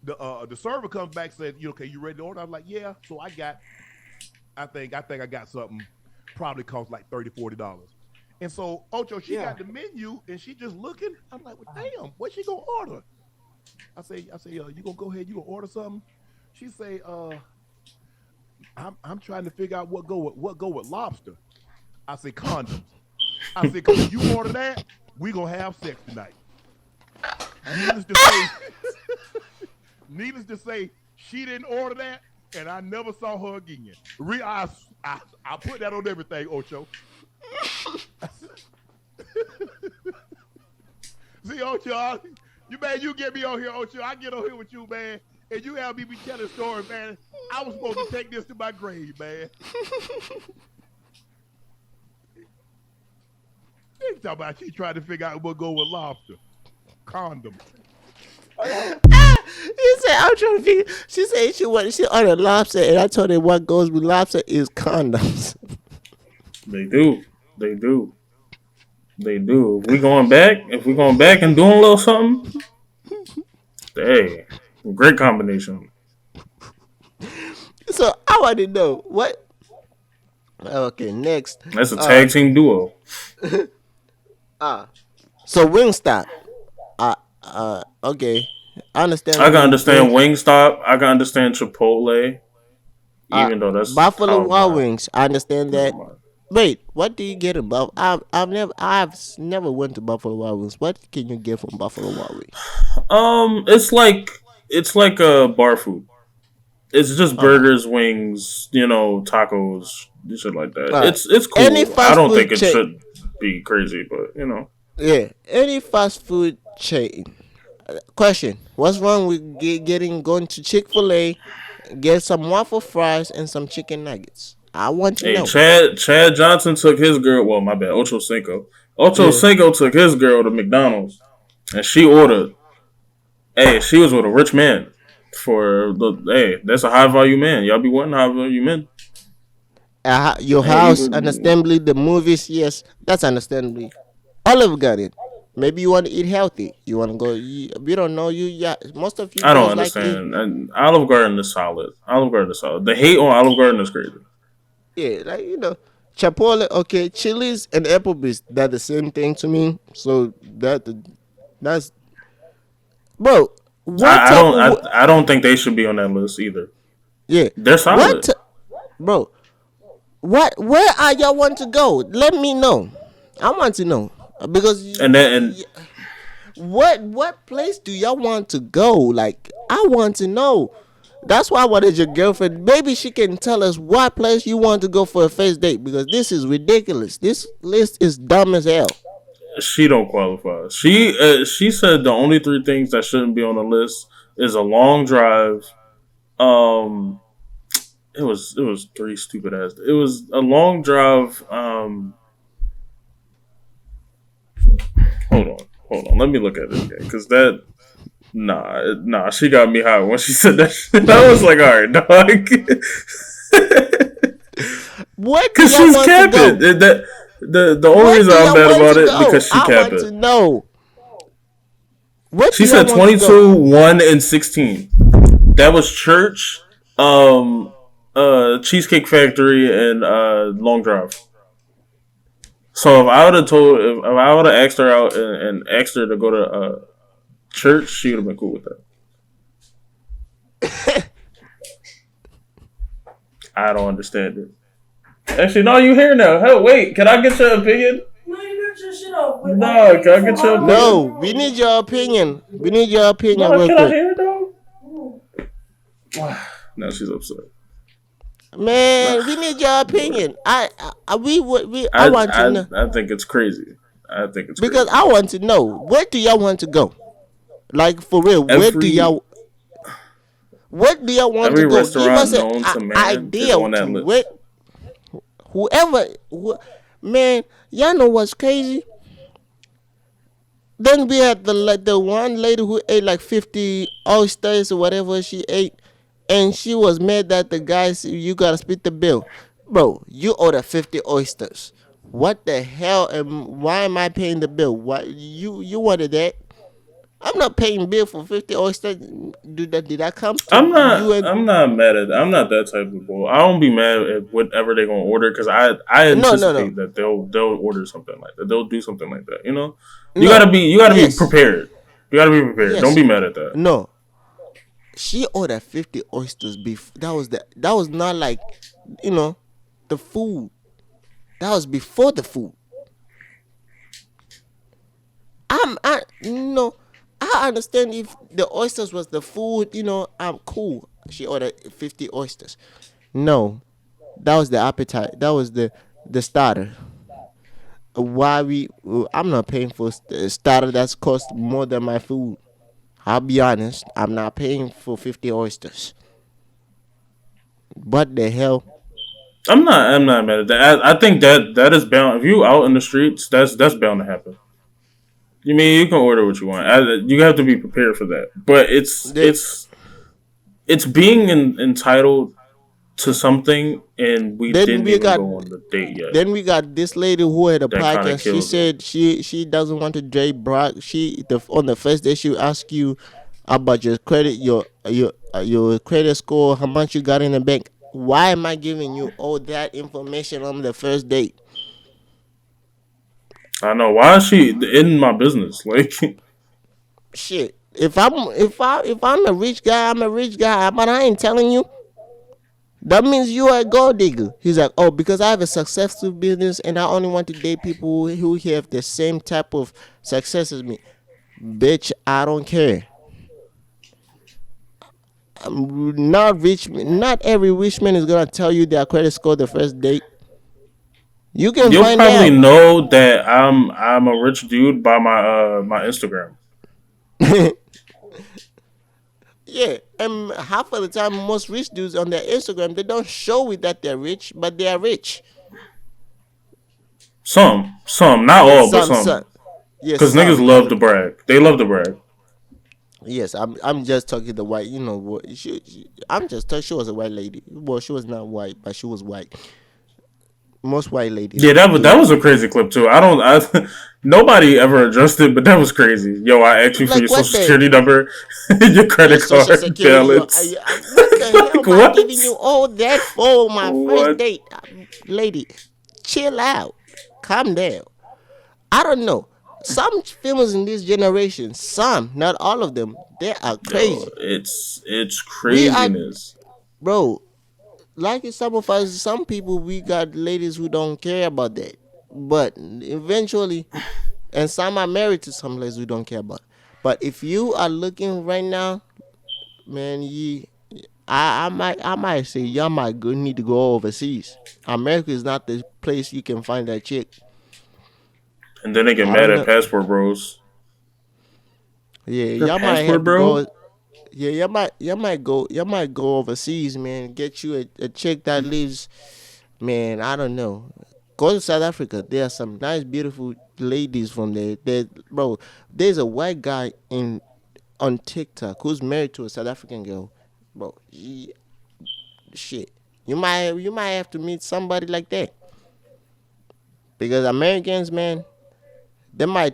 the server comes back and says, okay, you ready to order? I'm like, yeah. So I think I got something probably cost like $30-$40. And so Ocho, she got the menu and she just looking. I'm like, well, damn, what she gonna order? I say, you gonna go ahead, you gonna order something? She say, I'm trying to figure out what go with lobster. I say condoms. I said, cause if you order that, we gonna have sex tonight. Needless to say, she didn't order that, and I never saw her again. I put that on everything, Ocho. See, Ocho, you get me on here, Ocho. I get on here with you, man, and you have me be telling stories, man. I was supposed to take this to my grave, man. They talking about she trying to figure out what go with lobster. Condom. He said, I'm trying to figure. She said she ordered lobster, and I told her what goes with lobster is condoms. They do. If we going back and doing a little something, hey, great combination. So I want to know what. Okay, next. That's a tag team duo. So Wingstop. Okay. I understand. I can understand Wingstop. I can understand Chipotle. Even though that's Buffalo Wild Wings. I understand that. Wait, what do you get in Buffalo? I've never went to Buffalo Wild Wings. What can you get from Buffalo Wild Wings? It's like a bar food. It's just burgers, wings, tacos, shit like that. It's cool. I don't think it should be crazy, but Yeah, any fast food chain. Question: what's wrong with going to Chick-fil-A, get some waffle fries and some chicken nuggets? I want to know. Chad Johnson took his girl. Well, my bad. Ocho Cinco took his girl to McDonald's, and she ordered. Hey, she was with a rich man. That's a high value man. Y'all be wanting high value men. Your house, understandably, the movies, yes, that's understandably. Olive Garden. Maybe you want to eat healthy. You want to go. We don't know you. Yeah, most of you. I don't understand. And Olive Garden is solid. The hate on Olive Garden is crazy. Yeah, Chipotle. Okay, Chili's and Applebee's. They're the same thing to me. So that's. Bro, I don't think they should be on that list either. Yeah, they're solid. Bro, where are y'all want to go? Let me know. I want to know because what place do y'all want to go? Like, I want to know. That's why I wanted your girlfriend. Maybe she can tell us what place you want to go for a first date, because this is ridiculous. This list is dumb as hell. She don't qualify. She said the only 3 things that shouldn't be on the list is a long drive. It was 3 stupid ass. It was a long drive. Hold on. Let me look at it again, because that. Nah, she got me hot when she said that shit. I was like, all right, dog. What? Because she's capping. The only reason I'm mad about it because she capped it. I want to know. What she said 22, 1, and 16. That was church, Cheesecake Factory, and Long Drive. So if I would have asked her out and asked her to go to church, she would have been cool with that. I don't understand it. Actually, no, you here now. Hell, wait, can I get your opinion? No, you got your shit off. No, can I get your opinion? No, we need your opinion. No, can I hear it though? Now she's upset. Man, we need your opinion. I want to know. I think it's crazy. Because I want to know, where do y'all want to go? Like, for real, where do y'all want to go? Give us an idea. Man, y'all know what's crazy? Then we had the one lady who ate like 50 oysters or whatever she ate, and she was mad that the guy said, "You gotta split the bill, bro. You ordered 50 oysters. What the hell? And why am I paying the bill? Why you wanted that? I'm not paying bill for 50 oysters. Did I come to you and I'm not mad at. I'm not that type of bull. I don't be mad at whatever they're gonna order because I no no no anticipate that they'll order something like that. They'll do something like that. You know, no you gotta be yes prepared. You gotta be prepared. Don't yes be mad at that. no. She ordered 50 oysters before. That was not like you know the food. That was before the food. I no, I understand if the oysters was the food, I'm cool. She ordered 50 oysters. No, that was the appetite. That was the starter. Why we I'm not paying for starter that's cost more than my food. I'll be honest, I'm not paying for 50 oysters. What the hell? I'm not mad at that. I think that is bound. If you out in the streets, that's bound to happen. You mean you can order what you want. You have to be prepared for that. But They, it's being entitled to something, and we then didn't we even got go on the date yet. Then we got this lady who had a That kind of podcast. She kills it. said she doesn't want to date Brock. On the first day she ask you about your credit, your credit score, how much you got in the bank. Why am I giving you all that information on the first date? I know why is she in my business? Like, Shit. If I'm a rich guy, I'm a rich guy, but I ain't telling you. That means you are a gold digger. He's like, oh, because I have a successful business and I only want to date people who have the same type of success as me. Bitch, I don't care. Not rich. Not every rich man is gonna tell you their credit score the first date. You can you'll find probably out. know that I'm a rich dude by my Instagram. Yeah, and half of the time, most rich dudes on their Instagram they don't show it that they're rich, but they are rich. Some, not all, but Some, some. yes, Because niggas some. love to brag. They love to brag. Yes, I'm just talking the white. I'm just talking. She was a white lady. Well, she was not white, but she was white. Most white ladies Yeah, that do. was a crazy clip too. Nobody ever addressed it, but that was crazy. Yo, I asked you for Like your social what the security number, your your credit social card security? balance. What the hell Like am I what? giving you all that for my first What? date, lady? Chill out, calm down. I don't know. Some females in this generation, some, not all of them, they are Yo, crazy. it's We are, craziness. bro. Like some of us, some people, we got ladies who don't care about that. But eventually, and some are married to some ladies who don't care about it. But if you are looking right now, man, I might say y'all might need to go overseas. America is not the place you can find that chick. And then they get I mad don't at know. passport bros. Yeah, Your y'all might passport, have to bro? go. Yeah, y'all might go overseas, man. Get you a chick that lives, man. I don't know. Go to South Africa. There are some nice, beautiful ladies from there. Bro, there's a white guy in on TikTok who's married to a South African girl. Bro, shit. You might have to meet somebody like that because Americans, man, they're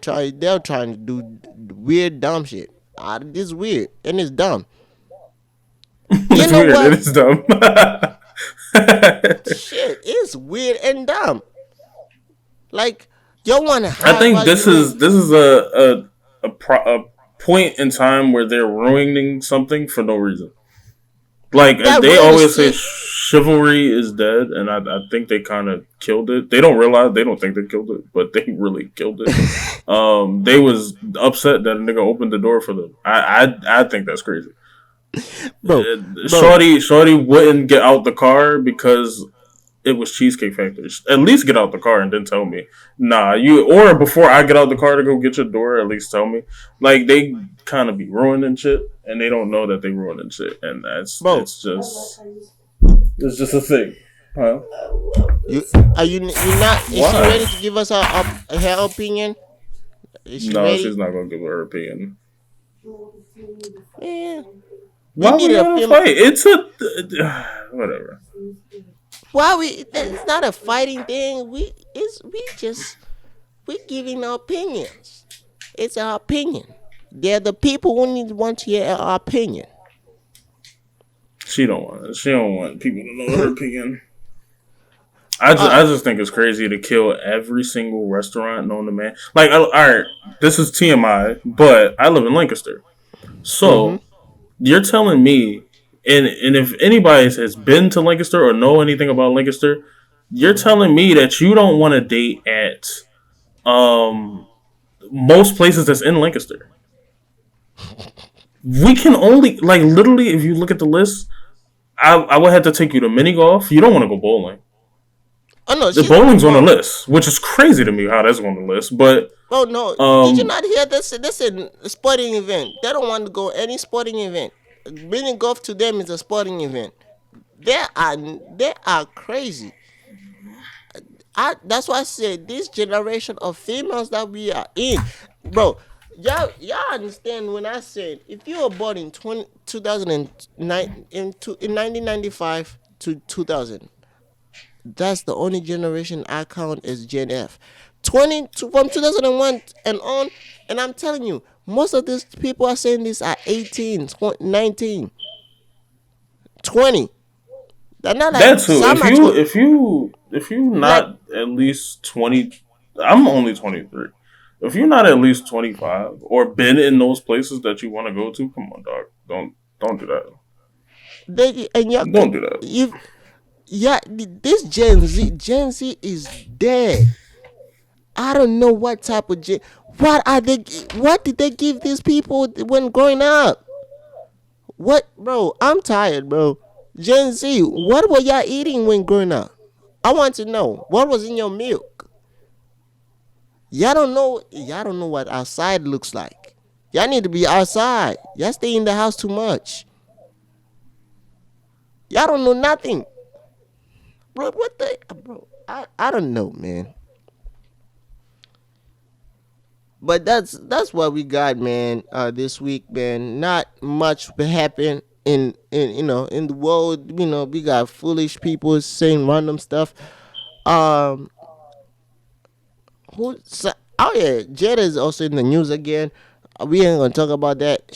trying to do weird, dumb shit. This is weird and it's dumb. You It's know weird. It what? is dumb. Shit, it's weird and dumb. Like, you want to I hide think while you in. this is a point in time where they're ruining something for no reason. Like That they really always say, shit, chivalry is dead, and I think they kind of killed it. They don't realize they don't think they killed it, but they really killed it. They was upset that a nigga opened the door for them. I think that's crazy. bro, bro, Shorty wouldn't get out the car because it was Cheesecake Factory. At least get out the car and then tell me. Nah, or before I get out the car to go get your door, at least tell me. Like they kind of be ruining shit, and they don't know that they ruining shit, and bro. it's just a thing, huh? You are you not? Is she ready Why? to give us her opinion? Is she No, ready? she's not gonna give her opinion. Man, we Why would need you a have a film. fight? It's a whatever. Why we? It's not a fighting thing. We giving our opinions. It's our opinion. They're the people who want to hear our opinion. She don't want it. She don't want people to know her opinion. I just think it's crazy to kill every single restaurant known to man. Like, all right, this is TMI, but I live in Lancaster, so you're telling me, and if anybody has been to Lancaster or know anything about Lancaster, you're telling me that you don't want to date at most places that's in Lancaster. We can only, like, literally, if you look at the list, I would have to take you to mini golf. You don't want to go bowling. Oh no, The she's bowling's on the list, which is crazy to me how that's on the list. But oh no, did you not hear this? This is a sporting event. They don't want to go any sporting event. Mini golf to them is a sporting event. They are crazy. That's why I said this generation of females that we are in, bro. Y'all understand when I said if you were born in 2009 in 1995 to 2000, that's the only generation I count as Gen F. From 2001 and on, and I'm telling you, most of these people are saying this are 18, 19, 20. They're not like that's who. some If are you 20. if you if you Like not at least 20, I'm only 23. If you're not at least 25 or been in those places that you want to go to, come on, dog. Don't do that. they and you Don't do that. if yeah, this Gen Z is dead. I don't know what type of what are they? What did they give these people when growing up? What, bro? I'm tired, bro. Gen Z, what were y'all eating when growing up? I want to know what was in your milk. Y'all don't know. Y'all don't know what outside looks like. Y'all need to be outside. Y'all stay in the house too much. Y'all don't know nothing, bro. What the, bro? I don't know, man. But that's what we got, man. This week, man. Not much happened in the world. We got foolish people saying random stuff. Um, oh yeah, Jada is also in the news again. We ain't gonna talk about that.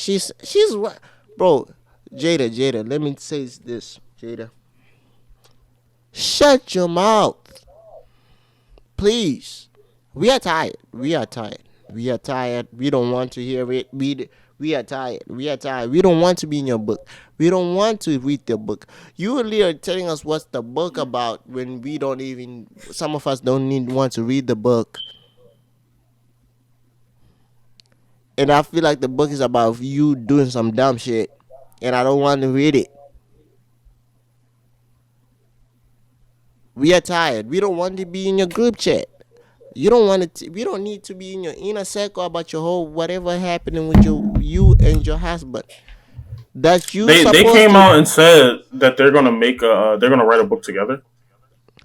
Bro. Jada. Let me say this, Jada. Shut your mouth, please. We are tired. We are tired. We are tired. We don't want to hear it. We are tired. We are tired. We don't want to be in your book. We don't want to read the book. You really are telling us what's the book about when we don't even. Some of us don't want to read the book. And I feel like the book is about you doing some dumb shit, and I don't want to read it. We are tired. We don't want to be in your group chat. You don't want to. We don't need to be in your inner circle about your whole whatever happening with you and your husband. That you They supposed came to. out and said that they're gonna write a book together.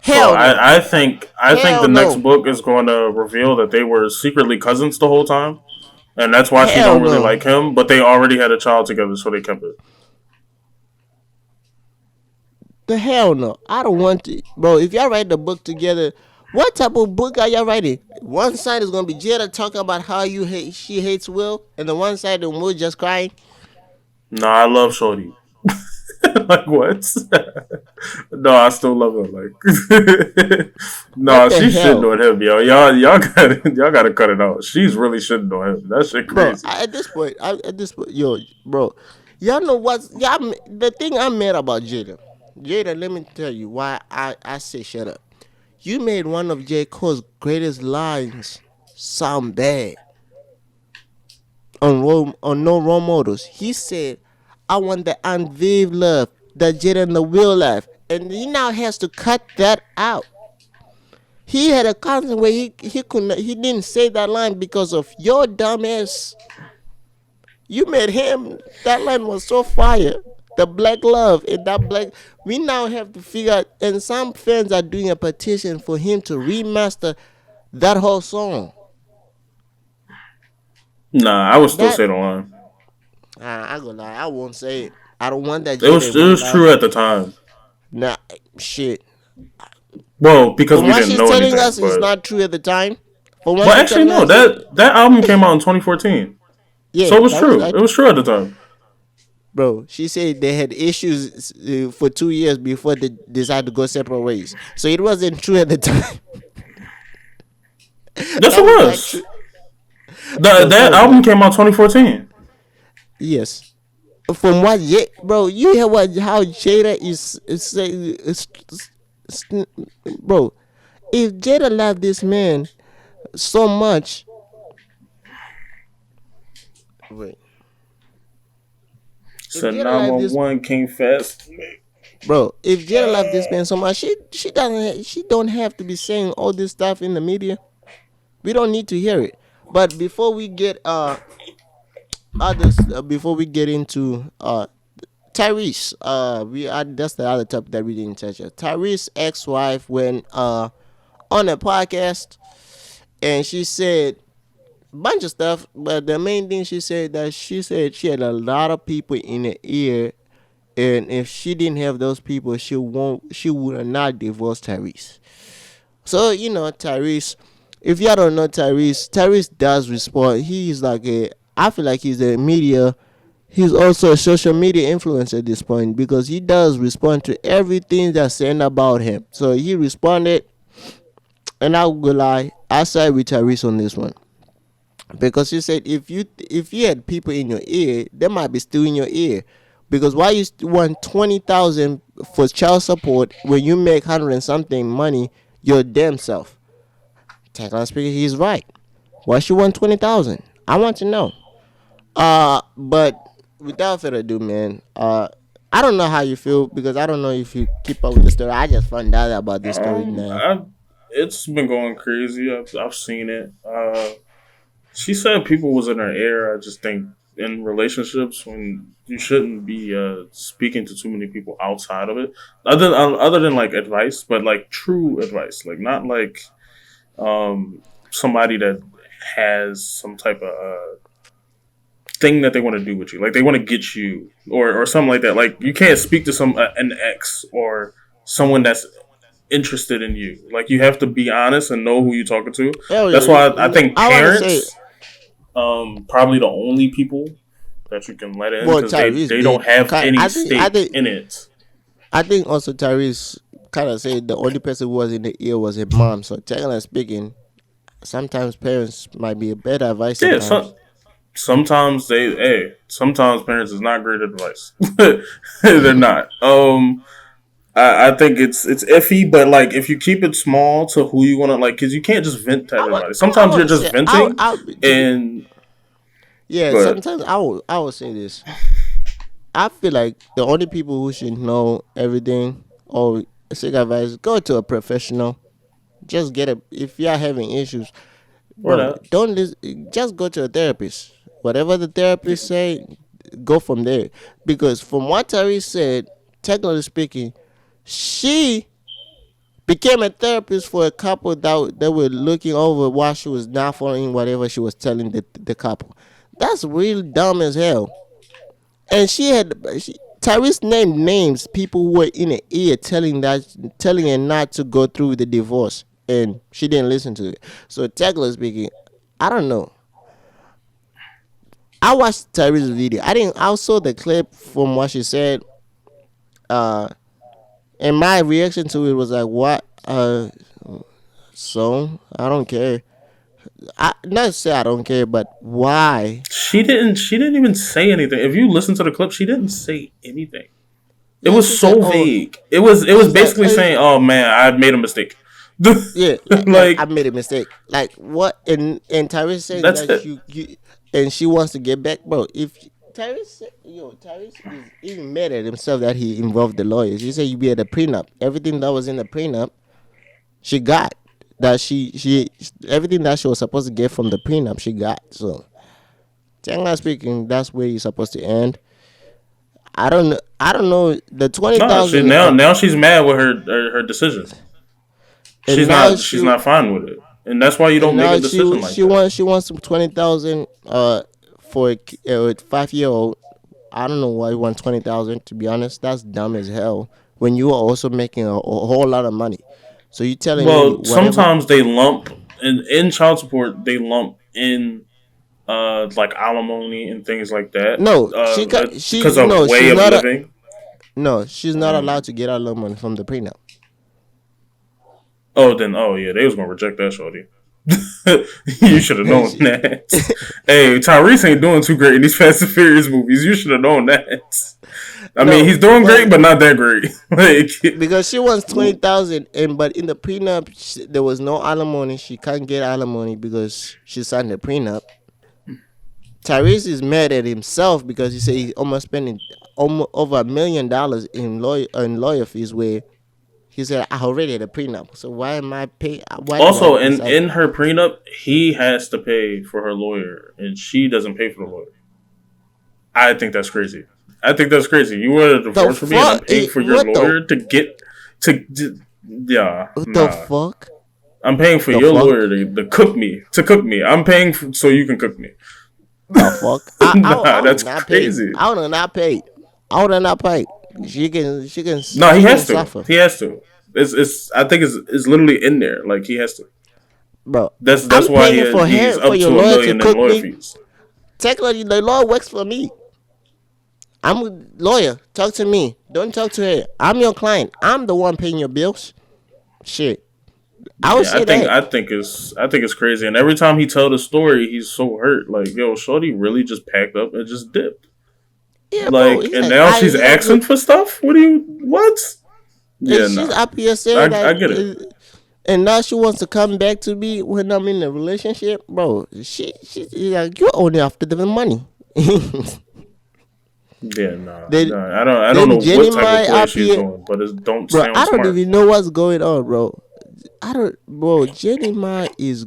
So Hell no. I think Hell the next no. book is going to reveal that they were secretly cousins the whole time, and that's why she Hell don't really no. like him. But they already had a child together, so they kept it. The hell no. I don't want to, bro. If y'all write the book together, what type of book are y'all writing? One side is gonna be Jada talking about how she hates Will, and the one side is Will just crying. No, I love Shorty. Like what? No, I still love her. Like, What no, the she's shitting hell, on him, yo. Y'all gotta cut it out. She's really shitting on him. That shit bro? crazy. At this point, yo, bro, y'all know what? The thing I'm mad about Jada. Jada, let me tell you why I say shut up. You made one of J. Cole's greatest lines sound bad on No Role Models. He said, I want the unveiled love, the Jada and the real life. And he now has to cut that out. He had a constant where he didn't say that line because of your dumbass. You made him. That line was so fire. The black love and that black. We now have to figure out, and some fans are doing a petition for him to remaster that whole song. Nah, I would still That say the line. I gonna lie, I won't say it. I don't want that It Jada was in it my was life. true at the time. Nah, shit. Well, because From we what didn't she's know telling anything, us, it's but not true at the time. From what well, she's actually telling no. us, That album came out in 2014, so yeah, it was that was true. right. It was true at the time. Bro, she said they had issues for 2 years before they decided to go separate ways. So it wasn't true at the time. Yes, That it was not was. true. That No, that that was not. album came out 2014. Yes. From what, bro, you hear what how Jada is saying, bro. If Jada loved this man so much, wait. If Said Jada loved this, 911 came fast. bro, if Jada loved this man so much, she don't have to be saying all this stuff in the media. We don't need to hear it. But before we get others, before we get into Tyrese, that's the other topic that we didn't touch. Tyrese ex-wife went on a podcast and she said a bunch of stuff, but the main thing she said she had a lot of people in her ear, and if she didn't have those people, she would not divorce Tyrese. So Tyrese, if y'all don't know Tyrese does respond. He's like I feel like he's a media. He's also a social media influencer at this point because he does respond to everything that's said about him. So he responded, and I'll go lie, I side with Tyrese on this one because he said if you had people in your ear, they might be still in your ear. Because why you want 20,000 for child support when you make 100 and something money your damn self? Technically speaking, he's right. Why she want 20,000? I want to know. But without further ado, man. I don't know how you feel because I don't know if you keep up with the story. I just found out about this story now. It's been going crazy. I've seen it. She said people was in her ear. I just think in relationships when you shouldn't be speaking to too many people outside of it, other than like advice, but like true advice, like not like somebody that has some type of thing that they want to do with you, like they want to get you or something like that. Like you can't speak to an ex or someone that's interested in you. Like you have to be honest and know who you're talking to. Hell That's yeah. why I think I want to say, parents probably the only people that you can let in well, because Tyrese they did. don't have any I stake think in it. I think also Tyrese kind of said the only person who was in the ear was his mom. So technically speaking, sometimes parents might be a better advice. Yeah, Sometimes. sometimes parents is not great advice. They're not. I think it's iffy, but like if you keep it small to who you want to like, because you can't just vent to everybody. I Sometimes you're want to just say venting, and yeah. but Sometimes I will say this. I feel like the only people who should know everything or seek advice, go to a professional. Just get a if you are having issues, or bro. that. Don't listen, just go to a therapist. Whatever the therapist say, go from there. Because from what Tyrese said, technically speaking, she became a therapist for a couple that were looking over while she was not following whatever she was telling the couple. That's real dumb as hell. And Tyrese named names people who were in her ear telling her not to go through with the divorce, and she didn't listen to it. So technically speaking, I don't know. I watched Tyrese's video. I didn't. I saw the clip from what she said. Uh, and my reaction to it was like, what? So I don't care. I not say I don't care, but why? She didn't. She didn't even say anything. If you listen to the clip, she didn't say anything. It Yeah, she was said, so "Oh, vague. It was it's like, basically saying, "Oh man, I made a mistake." yeah, like I Like made a mistake. Like what? And Tyrese saying that's that it. you and she wants to get back, bro. If Tyrese is even mad at himself that he involved the lawyers. He said you be at a prenup. Everything that was in the prenup, she got. That she everything that she was supposed to get from the prenup, she got. So, technically speaking, that's where you're supposed to end. I don't know. I don't know the twenty No, she thousand. now she's mad with her decision. And now She's not fine with it. and that's why you And don't make now a decision like that. she wants 20,000 for a 5-year-old. I don't know why you want 20,000. To be honest, that's dumb as hell. When you are also making a whole lot of money, so you telling me Well, whatever? sometimes they lump in child support. They lump in like alimony and things like that. No, she got Because she of no. way She's of not a living. no. She's not Um, allowed to get out of money from the prenup. oh yeah, they was gonna reject that shorty. You should have known She- that. Hey, Tyrese ain't doing too great in these Fast and Furious movies. You should have known that. I mean, no, he's doing great, but but not that great. Like, because she wants 20,000, and but in the prenup there was no alimony. She can't get alimony because she signed the prenup. Tyrese is mad at himself because he said he's almost spending almost over $1 million in lawyer fees. Where he said I already had a prenup, so why am I pay? Why do I also, decide? in her prenup, he has to pay for her lawyer, and she doesn't pay for the lawyer. I think that's crazy. I think that's crazy. You want a The divorce from me, and I'm fuck? paying for your What the lawyer to get to. Yeah, what the nah. fuck? I'm paying for The your fuck? lawyer to cook me. To cook me. I'm paying so you can cook me. The fuck? I Nah, would that's not pay. crazy. I would not pay. I would not pay. No, he she can has to. suffer, He has to. It's. I think it's literally in there. Like he has to. bro. That's I'm why paying for he's her for up your to a lawyer to million in cook lawyer me. fees. Technically, the law works for me. I'm a lawyer. Talk to me. Don't talk to her. I'm your client. I'm the one paying your bills. Shit. I would Yeah, say that. I think it's crazy. And every time he tell the story, he's so hurt. Like, yo, Shorty really just packed up and just dipped. Yeah, bro. Like, He's and like, now she's he's like, asking look, for stuff. What? and Yeah, she's nah. up here saying I that, get it. and now she wants to come back to me when I'm in a relationship, bro. She's like, you're only after the money. Yeah, nah, then, nah. I don't then know Jenny what type of Mai play up she's here, doing, but it don't bro. I sound don't smart. even know what's going on, bro. I don't, bro. Jenny Mai is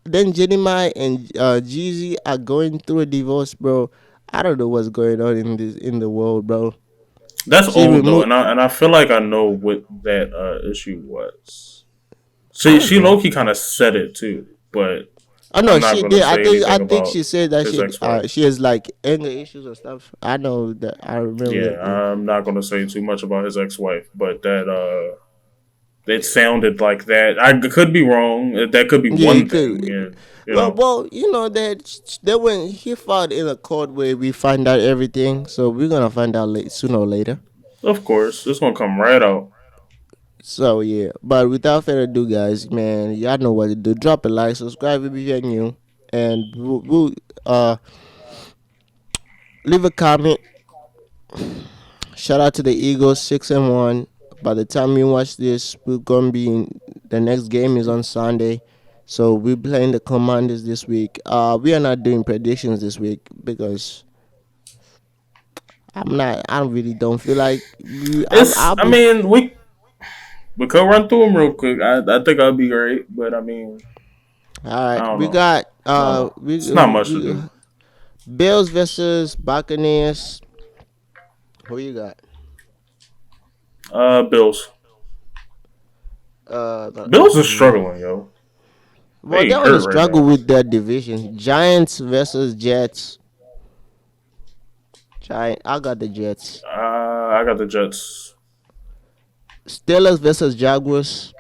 then Jenny Mai and Jeezy are going through a divorce, bro. I don't know what's going on in the world, bro. That's She old though, removed. and I feel like I know what that issue was. I don't She know. low key kind of said it too, but Oh no, I'm not she gonna did. I say think anything she about said that his ex wife. she has like anger issues and stuff. I know that. I remember Yeah, that. Yeah, I'm not gonna say too much about his ex wife, but that it sounded like that. I could be wrong. That could be yeah, one it thing, could. and you know, Well, you know that when he filed in a court where we find out everything, so we're gonna find out sooner or later. of course, it's gonna come right out. So yeah, but without further ado, guys, man, y'all know what to do. Drop a like, subscribe if you're new, and we'll leave a comment. Shout out to the Eagles, 6-1. By the time you watch this, we're gonna be in, the next game is on Sunday, so we're playing the Commanders this week. We are not doing predictions this week because I'm not. I really don't feel like It's. I'll I be. mean, we could run through them real quick. I think I'll be great, but I mean, All I right, don't we know. got I don't know. It's not much to do. Bills versus Buccaneers. Who you got? Bills. The- Bills are struggling, yo. well, They they're on the hurt right struggle now. with that division. Giants versus Jets. Giant. I got the Jets. I got the Jets. Steelers versus Jaguars.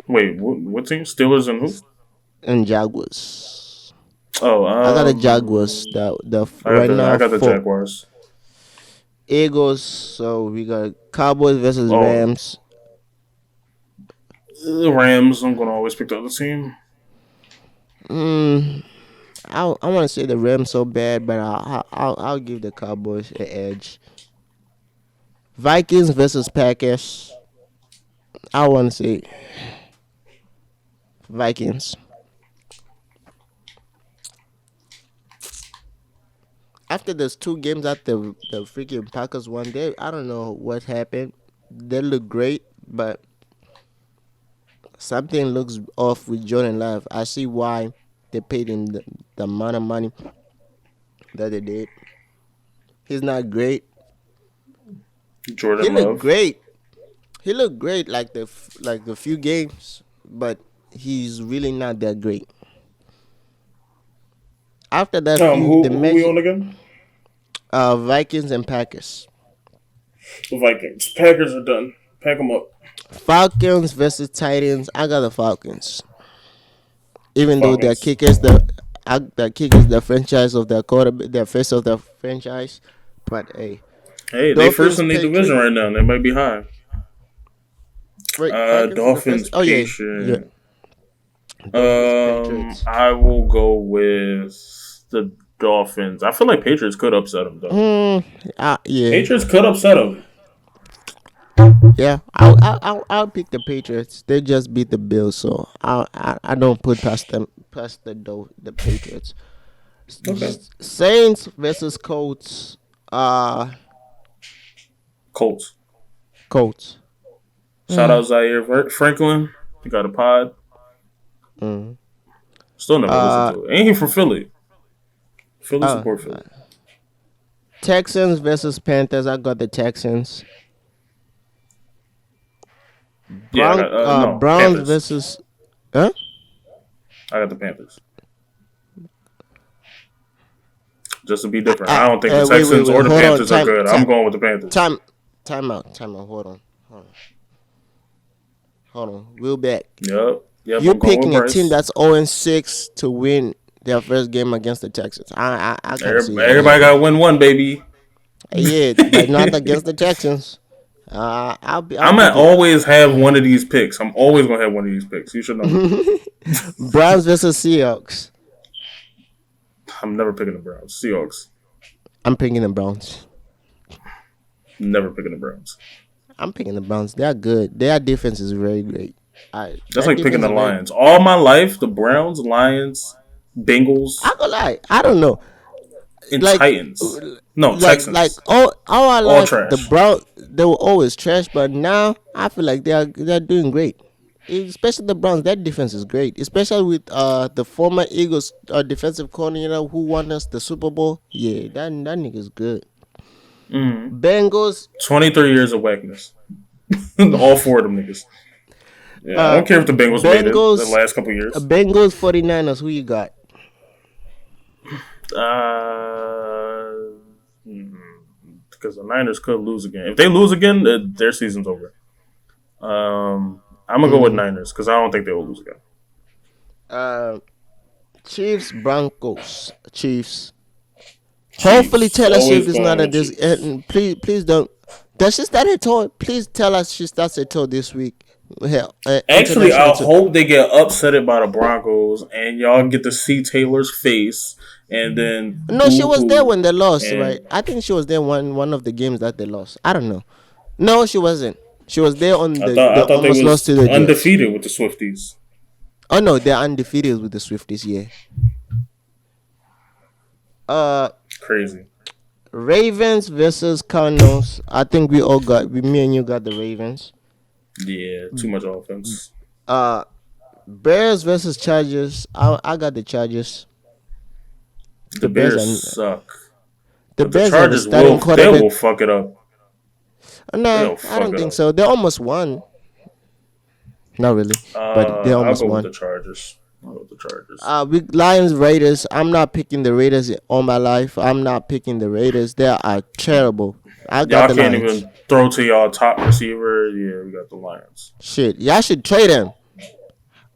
Wait, what team? Steelers and who? And Jaguars. Oh, I got the Jaguars. The right I now got the for Jaguars. Eagles. So we got Cowboys versus Oh, Rams. the Rams. I'm gonna always pick the other team. I want to say the Rams so bad, but I'll give the Cowboys an edge. Vikings versus Packers. I want to say Vikings. After those two games that the freaking Packers won, I don't know what happened. They look great, but something looks off with Jordan Love. I see why they paid him the amount of money that they did. He's not great. Jordan He looked Love. great. He looked great like the few games, but he's really not that great. After that few the Who we match, on again? Vikings and Packers. The Vikings. Packers are done. Pack them up. Falcons versus Titans. I got the Falcons. Even though their Falcons. kick is the kick is the franchise of their quarterback, the face of the franchise. But hey, Hey, they first Dolphins, in the division right now. They might be high. Wait, Falcons in the Dolphins, first- Oh yeah, yeah. Patriots. I will go with the Dolphins. I feel like Patriots could upset them though. Yeah, Patriots could upset them. yeah. I'll pick the Patriots. They just beat the Bills, so I don't put past the Patriots. Okay. Saints versus Colts. Colts. Colts. Shout out Zaire Franklin. He got a pod. Still never listened to it. Ain't he from Philly? Philly support Philly. Texans versus Panthers. I got the Texans. Yeah, Browns Panthers. versus. Huh? I got the Panthers. Just to be different. I don't think the Texans or the Panthers are good. I'm going with the Panthers. Time out. Hold on. We'll back. Yep. You're picking a team that's 0-6 to win their first game against the Texans. I can't see that. Everybody got to win one, baby. Yeah, but not against the Texans. I might always have one of these picks. I'm always going to have one of these picks. You should know. Browns versus Seahawks. I'm never picking the Browns. Seahawks. I'm picking the Browns. Never picking the Browns. I'm picking the Browns. They're good. Their defense is very great. That's like picking the Lions. All my life, the Browns, Lions, Bengals. I'm gonna lie. I don't know. And Titans. No, Texans. Like all our life, trash. the Browns, they were always trash, but now I feel like they're doing great. Especially the Browns, that defense is great. Especially with the former Eagles defensive coordinator who won us the Super Bowl. Yeah, that nigga's good. Bengals. 23 years of whackness. All four of them niggas. Yeah, I don't care if the Bengals made it the last couple years. Bengals 49ers, who you got? Because the Niners could lose again. If they lose again, their season's over. I'm going to go with Niners because I don't think they will lose again. Chiefs, Broncos. Chiefs. Hopefully Taylor Swift is not at this. Please don't. Does she start her tour? Please tell us she starts her tour this week. Hell, actually, I hope they get upset by the Broncos and y'all get to see Taylor's face and then. No, she was there when they lost, right? I think she was there one of the games that they lost. I don't know. No, she wasn't. She was there on the. I thought they was lost to the undefeated with the Swifties. Oh no, they're undefeated with the Swifties. Yeah. Crazy. Ravens versus Cardinals. I think me and you got the Ravens. Yeah, too much offense. Bears versus Chargers. I got the Chargers. The Bears suck. The Bears Chargers will fuck it up. No, I don't think so. They almost won. Not really, but they almost I'll go won. with the Chargers. Lions Raiders. I'm not picking the Raiders all my life. I'm not picking the Raiders. They are terrible. Y'all can't even throw to y'all top receiver. Yeah, we got the Lions. Shit, y'all should trade him.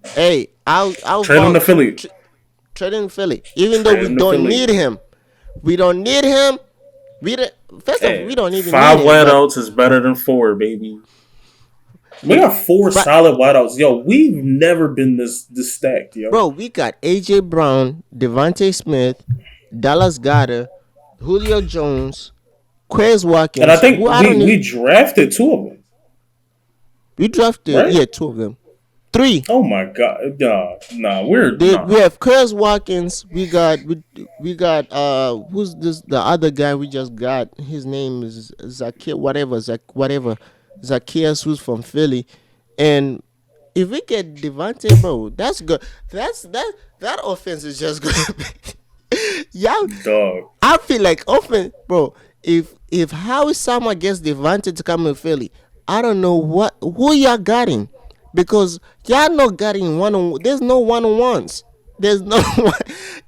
Hey, I'll trade him to Philly. Trade him to Philly. Even though we don't need him. We don't need him. We don't even need him. 5 wideouts is better than 4, baby. We got 4 solid wideouts. Yo, we've never been this stacked, yo. Bro, we got AJ Brown, Devontae Smith, Dallas Goedert, Julio Jones, Quez Watkins. And I think we drafted 2 of them. We drafted 2 of them. 3. Oh my god. Nah, we have Quez Watkins. We got who's this the other guy we just got? His name is Zacchaeus, who's from Philly. And if we get Devontae, bro, that's good. That offense is just good. Dog. I feel like offense, bro. If Howie Sama gets Devontae to come in Philly, I don't know who y'all getting, because y'all not getting one on. There's no one on ones. There's no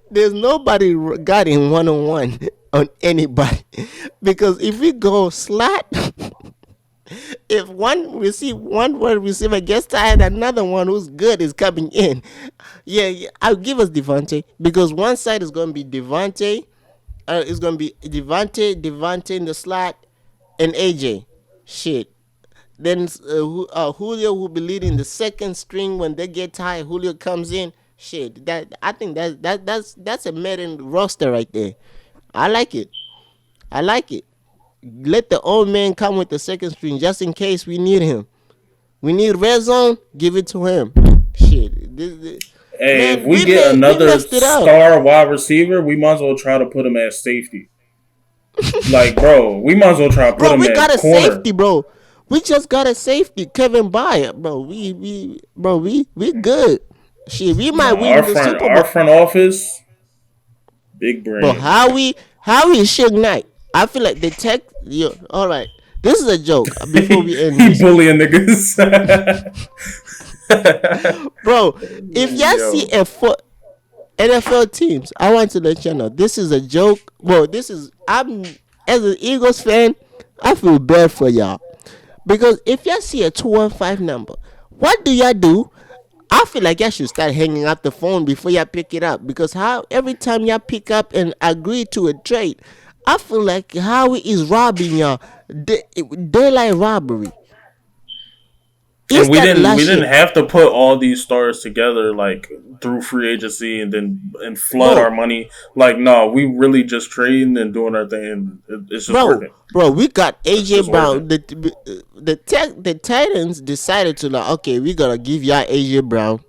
there's nobody getting one on one on anybody, because if we go slot, if one wide receiver gets tired, another one who's good is coming in. Yeah, yeah, I'll give us Devontae, because one side is going to be Devontae. It's going to be Devontae in the slot, and AJ. Shit. Then Julio will be leading the second string when they get tired. Julio comes in. Shit, that I think that's a Madden roster right there. I like it. I like it. Let the old man come with the second string just in case we need him. We need red zone. Give it to him. Shit, Hey, if man, we get we another messed it up, star wide receiver, we might as well try to put him at safety. Like, bro, we might as well try to put bro. him We got at a corner. safety, bro. We just got a safety, Kevin Byard, bro. We good. Shit, we might No, win the Super our Bowl. front office, big Bro, brain. how we Suge Knight? I feel like the tech. Yo, all right. This is a joke. Before we end He this, bullying niggas. bro. If y'all see Yo, NFL teams, I want to let you know this is a joke. Well, this is I'm as an Eagles fan, I feel bad for y'all, because if y'all see a 215 number, what do y'all do? I feel like y'all should start hanging up the phone before y'all pick it up, because how every time y'all pick up and agree to a trade, I feel like Howie is robbing y'all. Daylight robbery. He and we started didn't we last year, didn't have to put all these stars together like through free agency and flood our bro. money. Like, no, we really just trading and doing our thing, and it's just Bro, working. we got It's AJ just Brown. working. The Titans decided to, like, okay, we gotta give y'all AJ Brown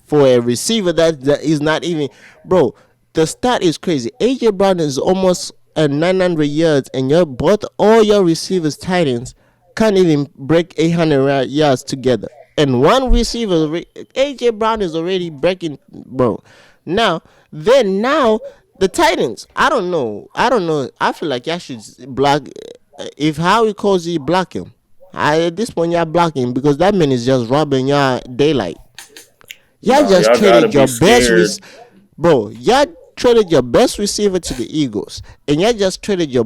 for a receiver that is not even, bro. The stat is crazy. AJ Brown is almost at 900 yards, and all your receivers Titans can't even break 800 yards together. And one receiver, AJ Brown is already breaking, bro. Now, now the Titans. I don't know. I feel like y'all should block. If Howie calls you, block him. At this point, y'all block him, because that man is just robbing y'all daylight. Y'all No, just y'all gotta traded be your best scared. bro. Y'all traded your best receiver to the Eagles, and y'all just traded your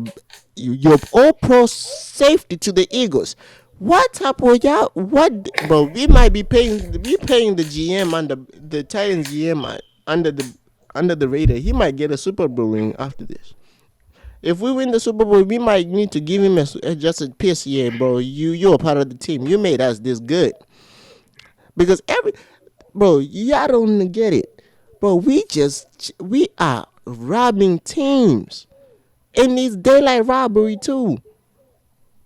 all pro safety to the Eagles. What type of y'all? What, bro? We might be paying the GM under the Titans GM under the radar. He might get a Super Bowl ring after this. If we win the Super Bowl, we might need to give him just a piss. Yeah, bro. You're a part of the team. You made us this good, because bro, y'all don't get it, bro. We are robbing teams, and it's daylight robbery too.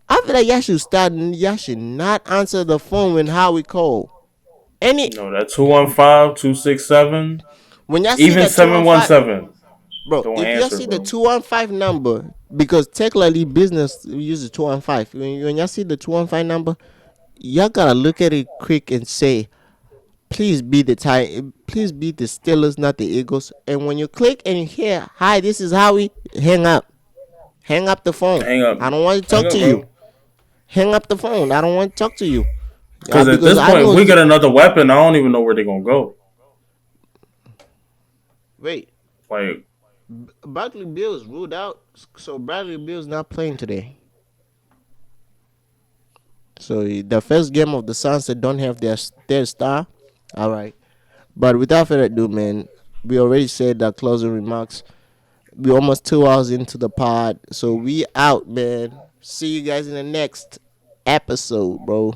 I feel like y'all should start. Y'all should not answer the phone when Howie call. Any No, that 215-267, When y'all see even that 215, 717. bro. Don't If y'all answer, see the bro. 215 number, because technically business uses 215. When y'all see the 215 number, y'all gotta look at it quick and say, please be the Steelers, not the Eagles. And when you click and you hear, "Hi, this is Howie," hang up. Hang up the phone. Hang up. I don't want to Hang talk up, to you. bro. Hang up the phone. I don't want to talk to you. Because at Because this I point, if know. we get another weapon, I don't even know where they're gonna go. Wait, Like, Bradley Beal is ruled out, so Bradley Beal is not playing today. So the first game of the Suns, they don't have their star. All right, but without further ado, man, we already said the closing remarks. We almost 2 hours into the pod, so we out, man. See you guys in the next episode, bro.